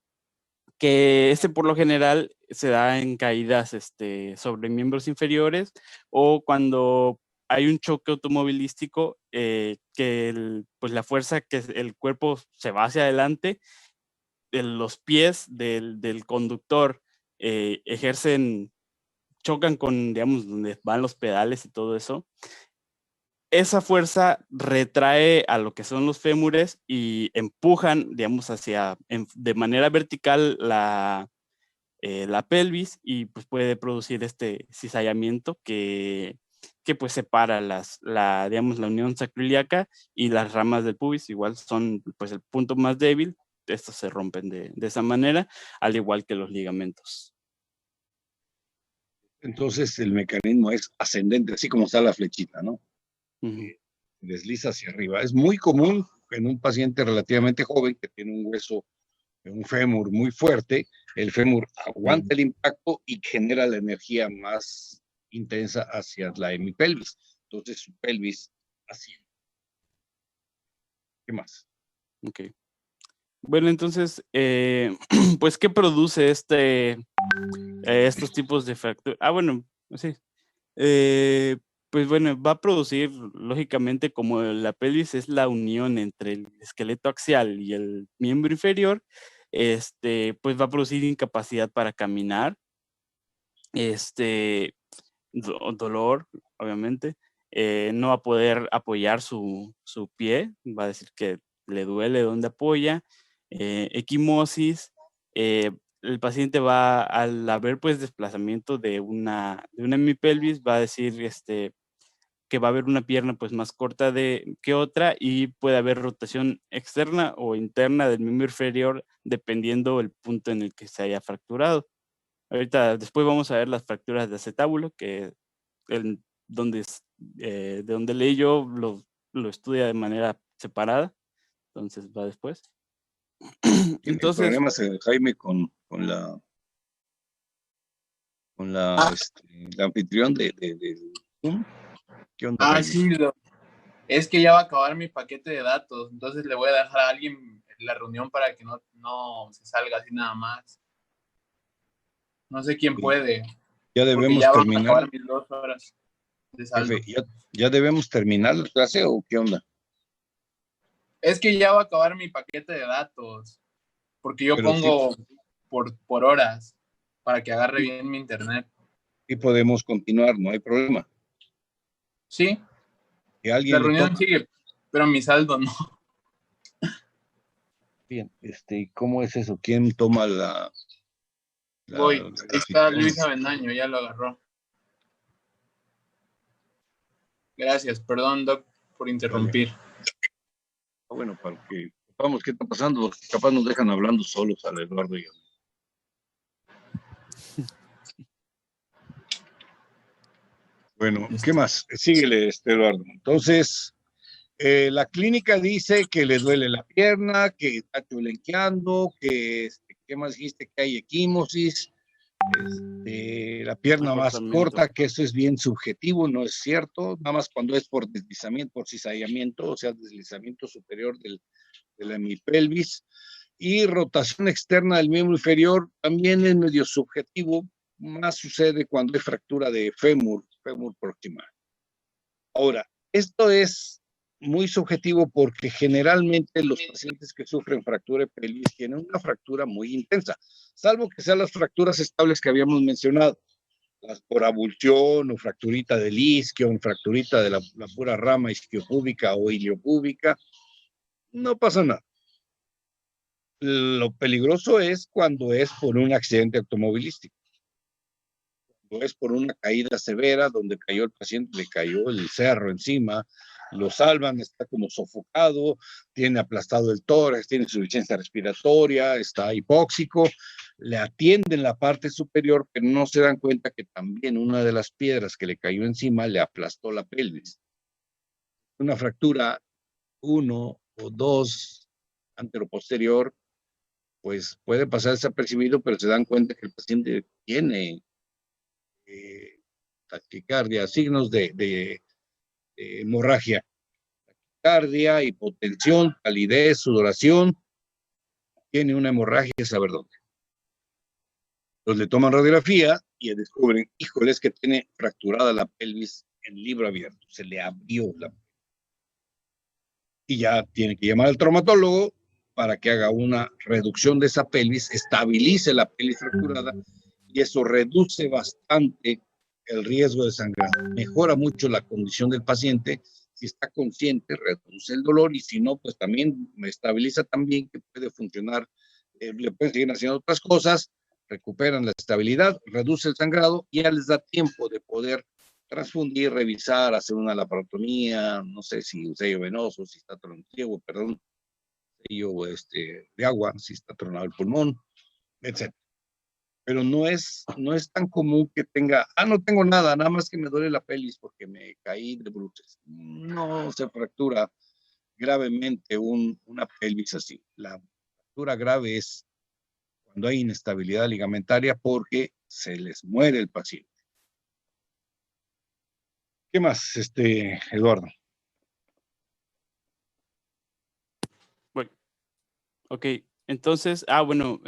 que por lo general se da en caídas sobre miembros inferiores, o cuando hay un choque automovilístico, que pues la fuerza que el cuerpo se va hacia adelante, los pies del conductor chocan con, digamos, donde van los pedales y todo eso. Esa fuerza retrae a lo que son los fémures y empujan, digamos, de manera vertical la pelvis, y pues puede producir este cizallamiento que pues separa digamos, la unión sacroiliaca y las ramas del pubis. Igual son pues el punto más débil, estos se rompen de esa manera, al igual que los ligamentos. Entonces el mecanismo es ascendente, así como está la flechita, ¿no? Ujú. Desliza hacia arriba. Es muy común en un paciente relativamente joven que tiene un hueso, un fémur muy fuerte, el fémur aguanta el impacto y genera la energía más intensa hacia la hemipelvis. Entonces su pelvis asciende. ¿Qué más? Ok. Bueno, entonces, pues, ¿qué produce estos tipos de fracturas? Ah, bueno, sí. Pues bueno, va a producir, lógicamente, como la pelvis es la unión entre el esqueleto axial y el miembro inferior, pues va a producir incapacidad para caminar, dolor, obviamente, no va a poder apoyar su pie, va a decir que le duele donde apoya, equimosis, el paciente va, al haber pues desplazamiento de una hemipelvis, va a decir que va a haber una pierna pues más corta que otra y puede haber rotación externa o interna del miembro inferior dependiendo el punto en el que se haya fracturado. Ahorita, después vamos a ver las fracturas de acetábulo, que de donde leí yo lo estudia de manera separada, entonces va después. Tiene Entonces, problemas Jaime con la anfitrión de Zoom. ¿Qué onda, Jaime? Sí, es que ya va a acabar mi paquete de datos, entonces le voy a dejar a alguien la reunión para que no se salga así nada más. No sé quién puede, Ya porque debemos ya van a terminar. acabar mis 2 horas de saldo. Jefe, ¿ya debemos terminar la clase o qué onda? Es que ya va a acabar mi paquete de datos, porque yo Pero pongo por horas para que agarre bien mi internet. Sí podemos continuar, no hay problema. Sí, Que la alguien le reunión toma. sigue, pero mi saldo no. Bien, ¿cómo es eso? ¿Quién toma Voy, ahí está Luis Avendaño, ya lo agarró. Gracias, perdón, Doc, por interrumpir. Bueno, para que sepamos qué está pasando, porque capaz nos dejan hablando solos al Eduardo y a mí. Bueno, ¿qué más? Síguele, Eduardo. Entonces, la clínica dice que le duele la pierna, que está chulenqueando, que, ¿qué más dijiste? Que hay equimosis, la pierna más corta, que eso es bien subjetivo, no es cierto, nada más cuando es por deslizamiento, por cizallamiento, o sea, deslizamiento superior de la hemipelvis, y rotación externa del miembro inferior también es medio subjetivo, más sucede cuando hay fractura de fémur proximal. Ahora, esto es muy subjetivo porque generalmente los pacientes que sufren fractura de pelvis tienen una fractura muy intensa, salvo que sean las fracturas estables que habíamos mencionado, las por abulsión o fracturita del isquio, fracturita de la pura rama isquiopúbica o iliopúbica, no pasa nada. Lo peligroso es cuando es por un accidente automovilístico. Cuando es por una caída severa donde cayó el paciente, le cayó el cerro encima, lo salvan, está como sofocado, tiene aplastado el tórax, tiene insuficiencia respiratoria, está hipóxico, le atienden la parte superior, pero no se dan cuenta que también una de las piedras que le cayó encima le aplastó la pelvis. Una fractura 1 o 2 anteroposterior, pues puede pasar desapercibido, pero se dan cuenta que el paciente tiene taquicardia, signos de hemorragia, taquicardia, hipotensión, palidez, sudoración, tiene una hemorragia, saber dónde. Entonces le toman radiografía y descubren, híjole, es que tiene fracturada la pelvis en libro abierto, se le abrió la pelvis. Y ya tiene que llamar al traumatólogo para que haga una reducción de esa pelvis, estabilice la pelvis fracturada y eso reduce bastante el riesgo de sangrado. Mejora mucho la condición del paciente. Si está consciente, reduce el dolor y si no, pues también estabiliza también que puede funcionar. Le pueden seguir haciendo otras cosas, recuperan la estabilidad, reduce el sangrado y ya les da tiempo de poder transfundir, revisar, hacer una laparotomía, no sé si un sello venoso, si está ciego, perdón, de agua, si está tronado el pulmón, etc. Pero no es tan común que tenga, no tengo nada, nada más que me duele la pelvis porque me caí de bruces. No se fractura gravemente una pelvis así. La fractura grave es cuando hay inestabilidad ligamentaria porque se les muere el paciente. ¿Qué más, Eduardo? Bueno, ok, entonces, bueno,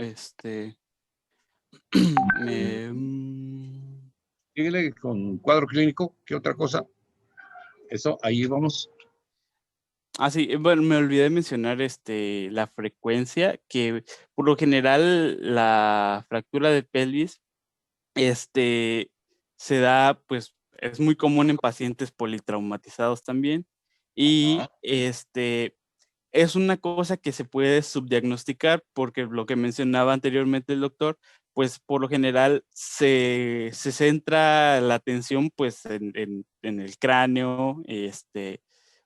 Síguele con cuadro clínico, ¿qué otra cosa? Eso, ahí vamos. Sí, bueno, me olvidé mencionar la frecuencia, que por lo general la fractura de pelvis se da, pues, es muy común en pacientes politraumatizados también, y es una cosa que se puede subdiagnosticar porque lo que mencionaba anteriormente el doctor, pues por lo general se centra la atención pues en el cráneo,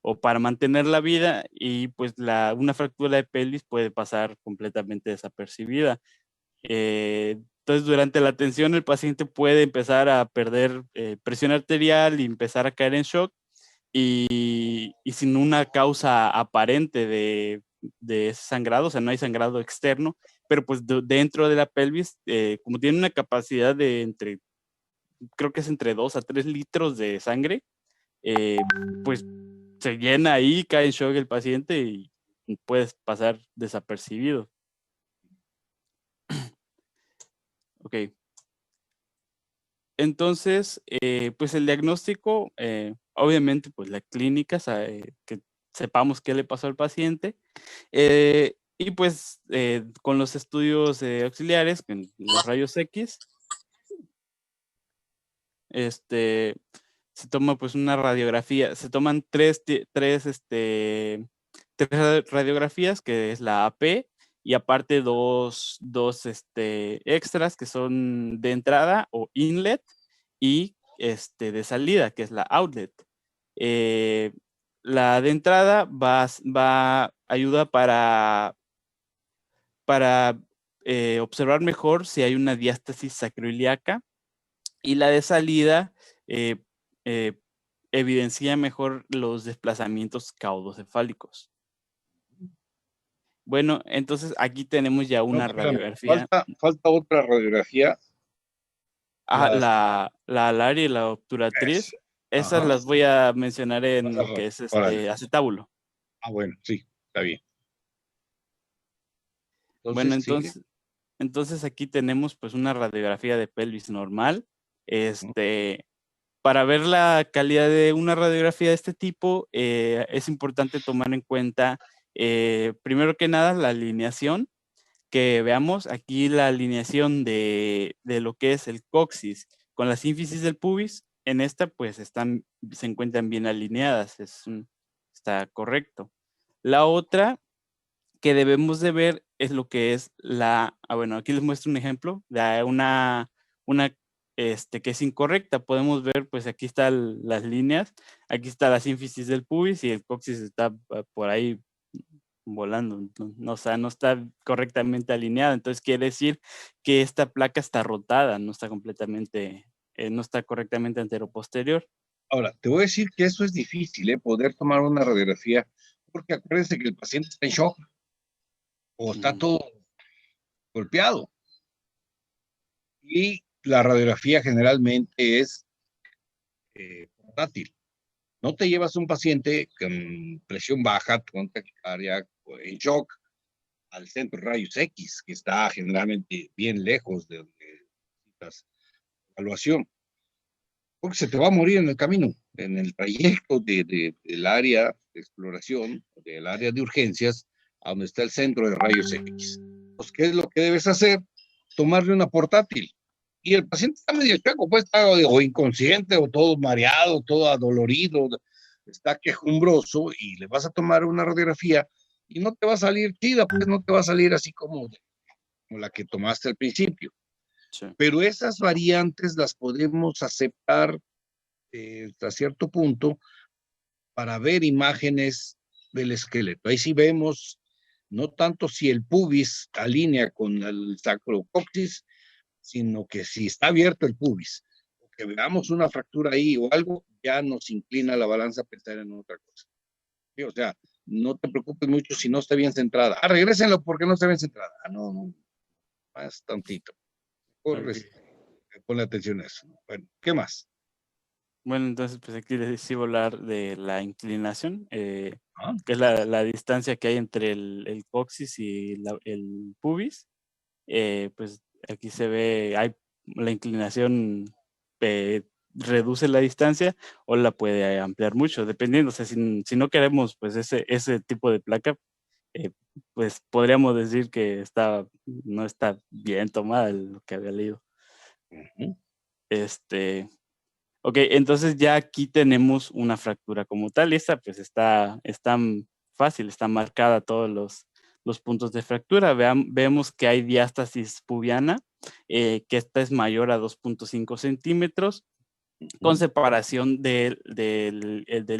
o para mantener la vida, y pues una fractura de pelvis puede pasar completamente desapercibida. Entonces, durante la atención, el paciente puede empezar a perder presión arterial y empezar a caer en shock, y sin una causa aparente de ese sangrado, o sea, no hay sangrado externo, pero pues dentro de la pelvis, como tiene una capacidad de creo que es entre 2 a 3 litros de sangre, pues se llena ahí, cae en shock el paciente y puedes pasar desapercibido. Ok. Entonces, pues el diagnóstico, obviamente, pues la clínica, que sepamos qué le pasó al paciente, y pues con los estudios auxiliares, con los rayos X, se toma pues una radiografía, se toman tres radiografías, que es la AP, y aparte dos extras que son de entrada o inlet, y de salida, que es la outlet. La de entrada ayuda para observar mejor si hay una diástasis sacroiliaca, y la de salida eh, eh, evidencia mejor los desplazamientos caudocefálicos. Bueno, entonces aquí tenemos ya una radiografía. Falta otra radiografía. La alaria y la obturatriz. Esas las voy a mencionar en lo que es acetábulo. Bueno, sí, está bien. Bueno, entonces aquí tenemos pues una radiografía de pelvis normal. Para ver la calidad de una radiografía de este tipo, es importante tomar en cuenta, primero que nada, la alineación. Que veamos aquí la alineación de lo que es el coxis con las ínfisis del pubis. En esta pues se encuentran bien alineadas, está correcto. La otra que debemos de ver es lo que es bueno, aquí les muestro un ejemplo de una que es incorrecta. Podemos ver, pues aquí están las líneas, aquí está la sínfisis del pubis y el coxis está por ahí volando, no está correctamente alineada. Entonces quiere decir que esta placa está rotada, no está correctamente anteroposterior. Ahora, te voy a decir que eso es difícil, poder tomar una radiografía, porque acuérdense que el paciente está en shock o está todo golpeado. Y la radiografía generalmente es portátil. No te llevas un paciente con presión baja, con taquicardia, en shock, al centro de rayos X, que está generalmente bien lejos de donde necesitas evaluación, porque se te va a morir en el camino, en el trayecto del área de exploración, del área de urgencias, a donde está el centro de rayos X. Pues, ¿qué es lo que debes hacer? Tomarle una portátil. Y el paciente está medio chueco, pues está o inconsciente, o todo mareado, todo adolorido, está quejumbroso, y le vas a tomar una radiografía y no te va a salir chida, pues no te va a salir así como la que tomaste al principio. Sí. Pero esas variantes las podemos aceptar hasta cierto punto para ver imágenes del esqueleto. Ahí sí vemos No tanto si el pubis alinea con el sacrocoxis, sino que si está abierto el pubis, o que veamos una fractura ahí o algo, ya nos inclina la balanza a pensar en otra cosa. ¿Sí? O sea, no te preocupes mucho si no está bien centrada. Ah, regrésenlo porque no está bien centrada. Ah, no, más tantito. Ponle atención a eso. Bueno, ¿qué más? Bueno, entonces pues aquí les iba a hablar de la inclinación, que Ah, es la distancia que hay entre el coxis y el pubis. Pues aquí se ve, hay la inclinación reduce la distancia o la puede ampliar mucho, dependiendo. O sea, si no queremos pues ese tipo de placa, pues podríamos decir que no está bien tomada lo que había leído. ujú. Ok, entonces ya aquí tenemos una fractura como tal, y esta pues está fácil, está marcada todos los puntos de fractura. Vemos que hay diástasis pubiana, que esta es mayor a 2.5 centímetros, con separación del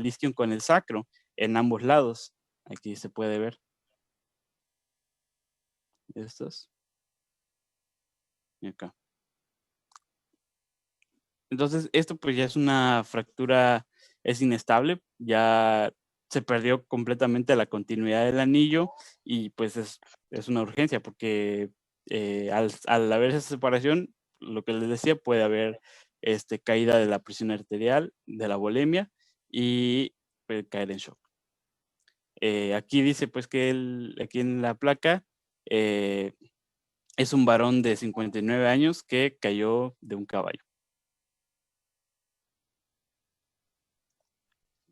isquion con el sacro en ambos lados. Aquí se puede ver. Estos. Y acá. Entonces, esto pues ya es una fractura, es inestable, ya se perdió completamente la continuidad del anillo y pues es una urgencia porque al haber esa separación, lo que les decía, puede haber caída de la presión arterial, de la volemia y puede caer en shock. Aquí dice pues que aquí en la placa es un varón de 59 años que cayó de un caballo.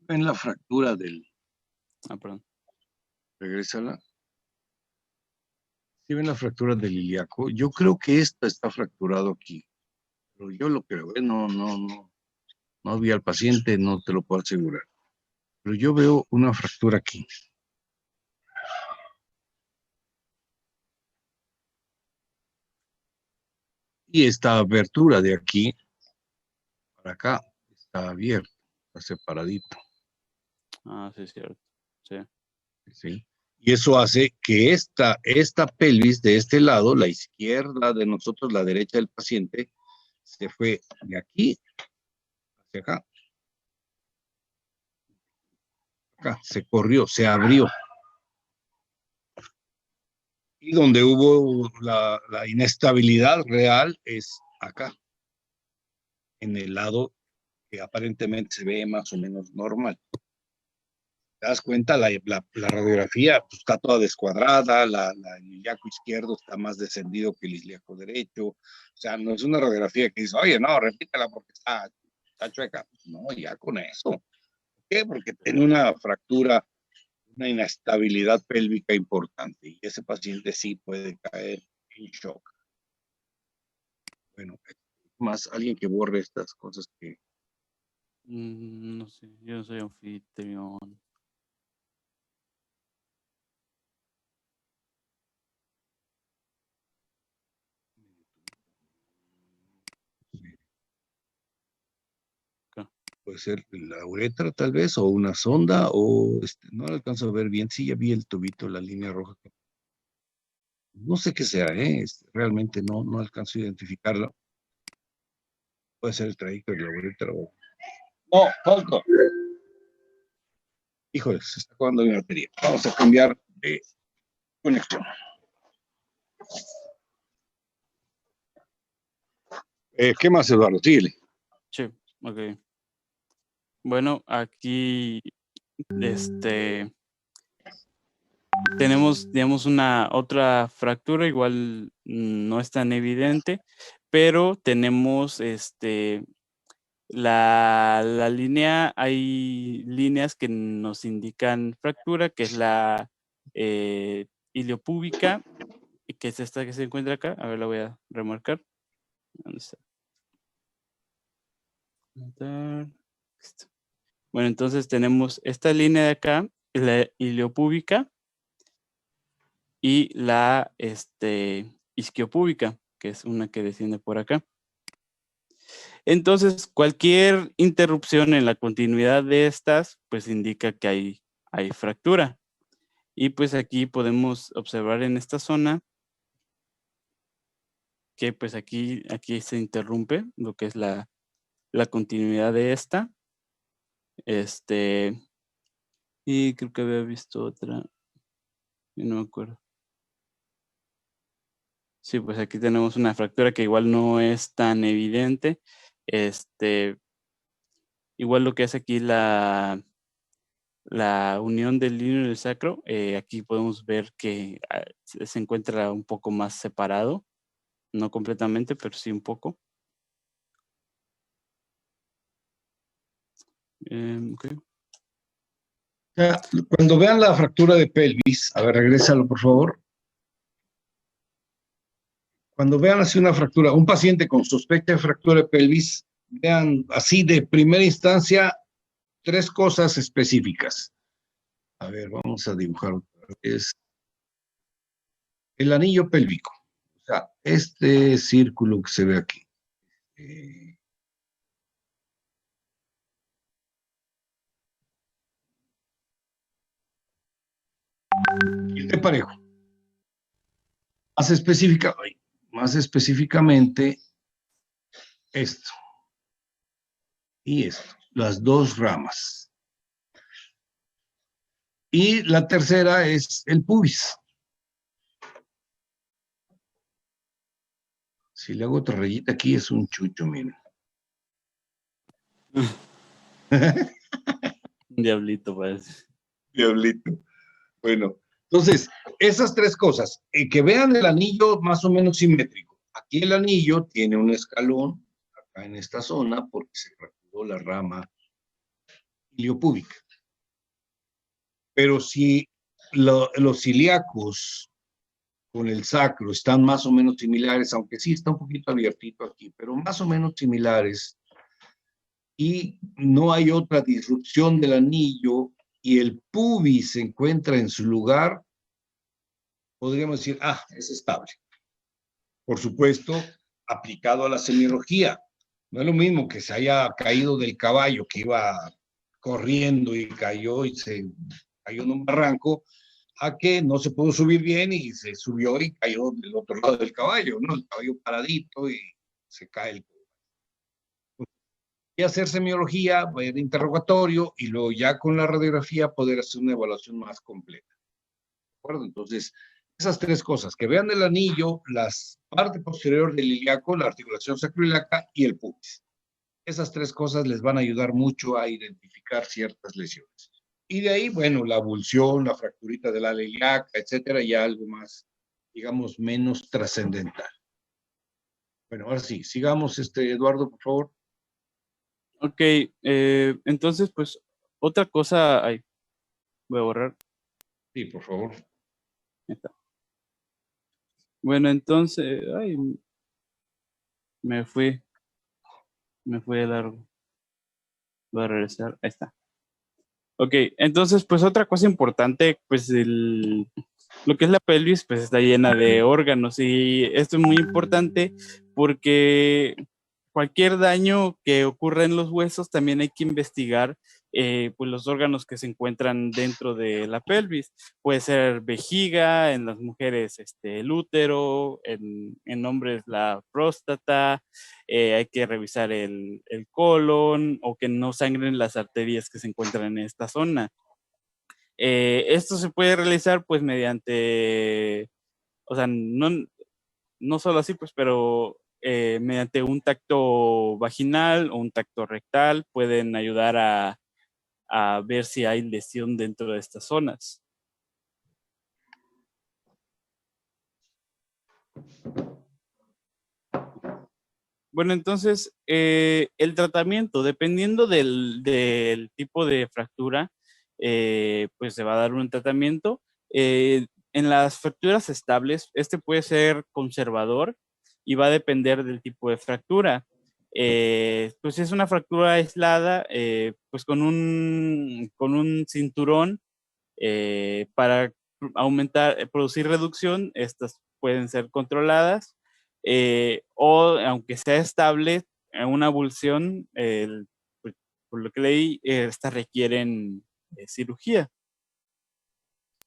Ven la fractura del. Perdón. Regrésala. Si ven la fractura del ilíaco, yo creo que esta está fracturado aquí. Pero yo lo creo, no vi al paciente, no te lo puedo asegurar. Pero yo veo una fractura aquí. Y esta abertura de aquí para acá está abierta, está separadito. Ah, sí, es cierto. Sí. ¿Sí? Y eso hace que esta pelvis de este lado, la izquierda de nosotros, la derecha del paciente, se fue de aquí hacia acá. Acá, se corrió, se abrió. Y donde hubo la inestabilidad real es acá, en el lado que aparentemente se ve más o menos normal. Te das cuenta, la radiografía pues, está toda descuadrada, el ilíaco izquierdo está más descendido que el ilíaco derecho. O sea, no es una radiografía que dice, oye, no, repítela porque está chueca. No, ya con eso. ¿Por qué? Porque tiene una fractura, una inestabilidad pélvica importante y ese paciente sí puede caer en shock. Bueno, más alguien que borre estas cosas que. No sé, yo no soy anfitrión. Puede ser la uretra tal vez, o una sonda, o no alcanzo a ver bien. Sí, ya vi el tubito, la línea roja. No sé qué sea, realmente no alcanzo a identificarlo. Puede ser el trayecto de la uretra o. No, Falco. Híjole, se está acabando mi batería. Vamos a cambiar de conexión. ¿Qué más, Eduardo? Síguele. Sí, ok. Bueno, aquí tenemos, digamos, una otra fractura, igual no es tan evidente, pero tenemos la línea, hay líneas que nos indican fractura, que es la iliopúbica, que es esta que se encuentra acá. A ver, la voy a remarcar. ¿Dónde está? Bueno, entonces tenemos esta línea de acá, la iliopúbica, y la isquiopúbica, que es una que desciende por acá. Entonces, cualquier interrupción en la continuidad de estas, pues indica que hay fractura. Y pues aquí podemos observar en esta zona que pues aquí se interrumpe lo que es la continuidad de esta. Y creo que había visto otra, y no me acuerdo. Sí, pues aquí tenemos una fractura que igual no es tan evidente. Igual lo que es aquí la unión del lienio y el sacro, aquí podemos ver que se encuentra un poco más separado, no completamente, pero sí un poco. Ok. Cuando vean la fractura de pelvis, a ver, regrésalo por favor. Cuando vean así una fractura, un paciente con sospecha de fractura de pelvis, vean así de primera instancia 3 cosas específicas. A ver, vamos a dibujar otra vez. El anillo pélvico, o sea, este círculo que se ve aquí. Y el de parejo. Más específicamente, esto. Y esto, las 2 ramas. Y la tercera es el pubis. Si le hago otra rayita aquí, es un chucho, miren. Un diablito parece. Diablito. Bueno, entonces, esas 3 cosas, que vean el anillo más o menos simétrico. Aquí el anillo tiene un escalón, acá en esta zona, porque se fracturó la rama iliopúbica. Pero si los ilíacos con el sacro están más o menos similares, aunque sí está un poquito abiertito aquí, pero más o menos similares, y no hay otra disrupción del anillo, y el pubis se encuentra en su lugar, podríamos decir, es estable. Por supuesto, aplicado a la semiología. No es lo mismo que se haya caído del caballo que iba corriendo y cayó y se cayó en un barranco, a que no se pudo subir bien y se subió y cayó del otro lado del caballo, ¿no? El caballo paradito y se cae el caballo. Y hacer semiología, ver interrogatorio y luego ya con la radiografía poder hacer una evaluación más completa. ¿De acuerdo? Entonces, esas 3 cosas, que vean el anillo, la parte posterior del ilíaco, la articulación sacroiliaca y el pubis. Esas 3 cosas les van a ayudar mucho a identificar ciertas lesiones. Y de ahí, bueno, la avulsión, la fracturita de la ilíaca, etcétera, ya algo más, digamos, menos trascendental. Bueno, ahora sí, sigamos, Eduardo, por favor. Ok, entonces, pues, otra cosa, voy a borrar. Sí, por favor. Ahí está. Bueno, entonces, me fui de largo. Voy a regresar, ahí está. Ok, entonces, pues otra cosa importante, pues lo que es la pelvis, pues está llena de órganos y esto es muy importante porque cualquier daño que ocurra en los huesos también hay que investigar pues los órganos que se encuentran dentro de la pelvis. Puede ser vejiga, en las mujeres el útero, en hombres la próstata, hay que revisar el colon o que no sangren las arterias que se encuentran en esta zona. Esto se puede realizar pues mediante, o sea, no solo así pues, pero mediante un tacto vaginal o un tacto rectal pueden ayudar a ver si hay lesión dentro de estas zonas. Bueno, entonces, el tratamiento, dependiendo del tipo de fractura, pues se va a dar un tratamiento. En las fracturas estables, este puede ser conservador y va a depender del tipo de fractura. Pues si es una fractura aislada, pues con un cinturón para producir reducción, estas pueden ser controladas. O aunque sea estable, una abulsión, por lo que leí, estas requieren cirugía.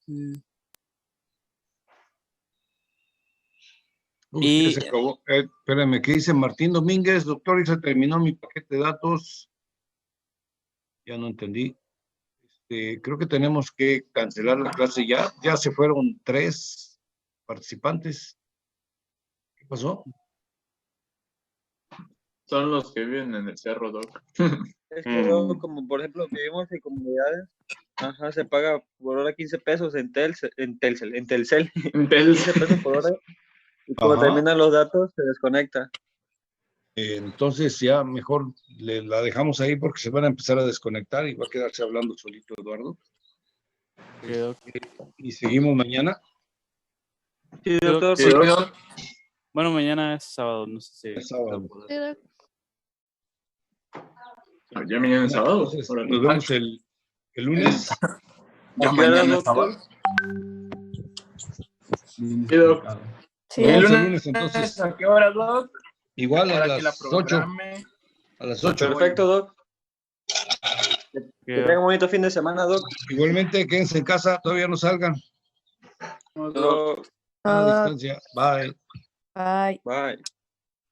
Ya se acabó. Espérame, ¿qué dice Martín Domínguez? Doctor, y se terminó mi paquete de datos. Ya no entendí. Creo que tenemos que cancelar la clase ya. Ya se fueron 3 participantes. ¿Qué pasó? Son los que viven en el cerro, Doc. Es que yo, como por ejemplo, vivimos en comunidades, ajá, se paga por hora 15 pesos en Telcel, 15 pesos por hora, y cuando Ajá. terminan los datos, se desconecta. Entonces ya mejor la dejamos ahí porque se van a empezar a desconectar y va a quedarse hablando solito Eduardo. Y seguimos mañana. Sí, doctor. Sí, doc. Bueno, mañana es sábado, no sé si. Es sábado. Ya mañana es sábado. Entonces, nos vemos el lunes. Ya mañana es sábado. Sí, Doc. Sí. Nos vemos el lunes entonces. ¿A qué hora, Doc? Igual a Para que la las 8. programe. A las 8. Perfecto, Doc. Que tengan un bonito fin de semana, Doc. Igualmente, quédense en casa, todavía no salgan. Doc. A distancia. Bye. Bye. Bye.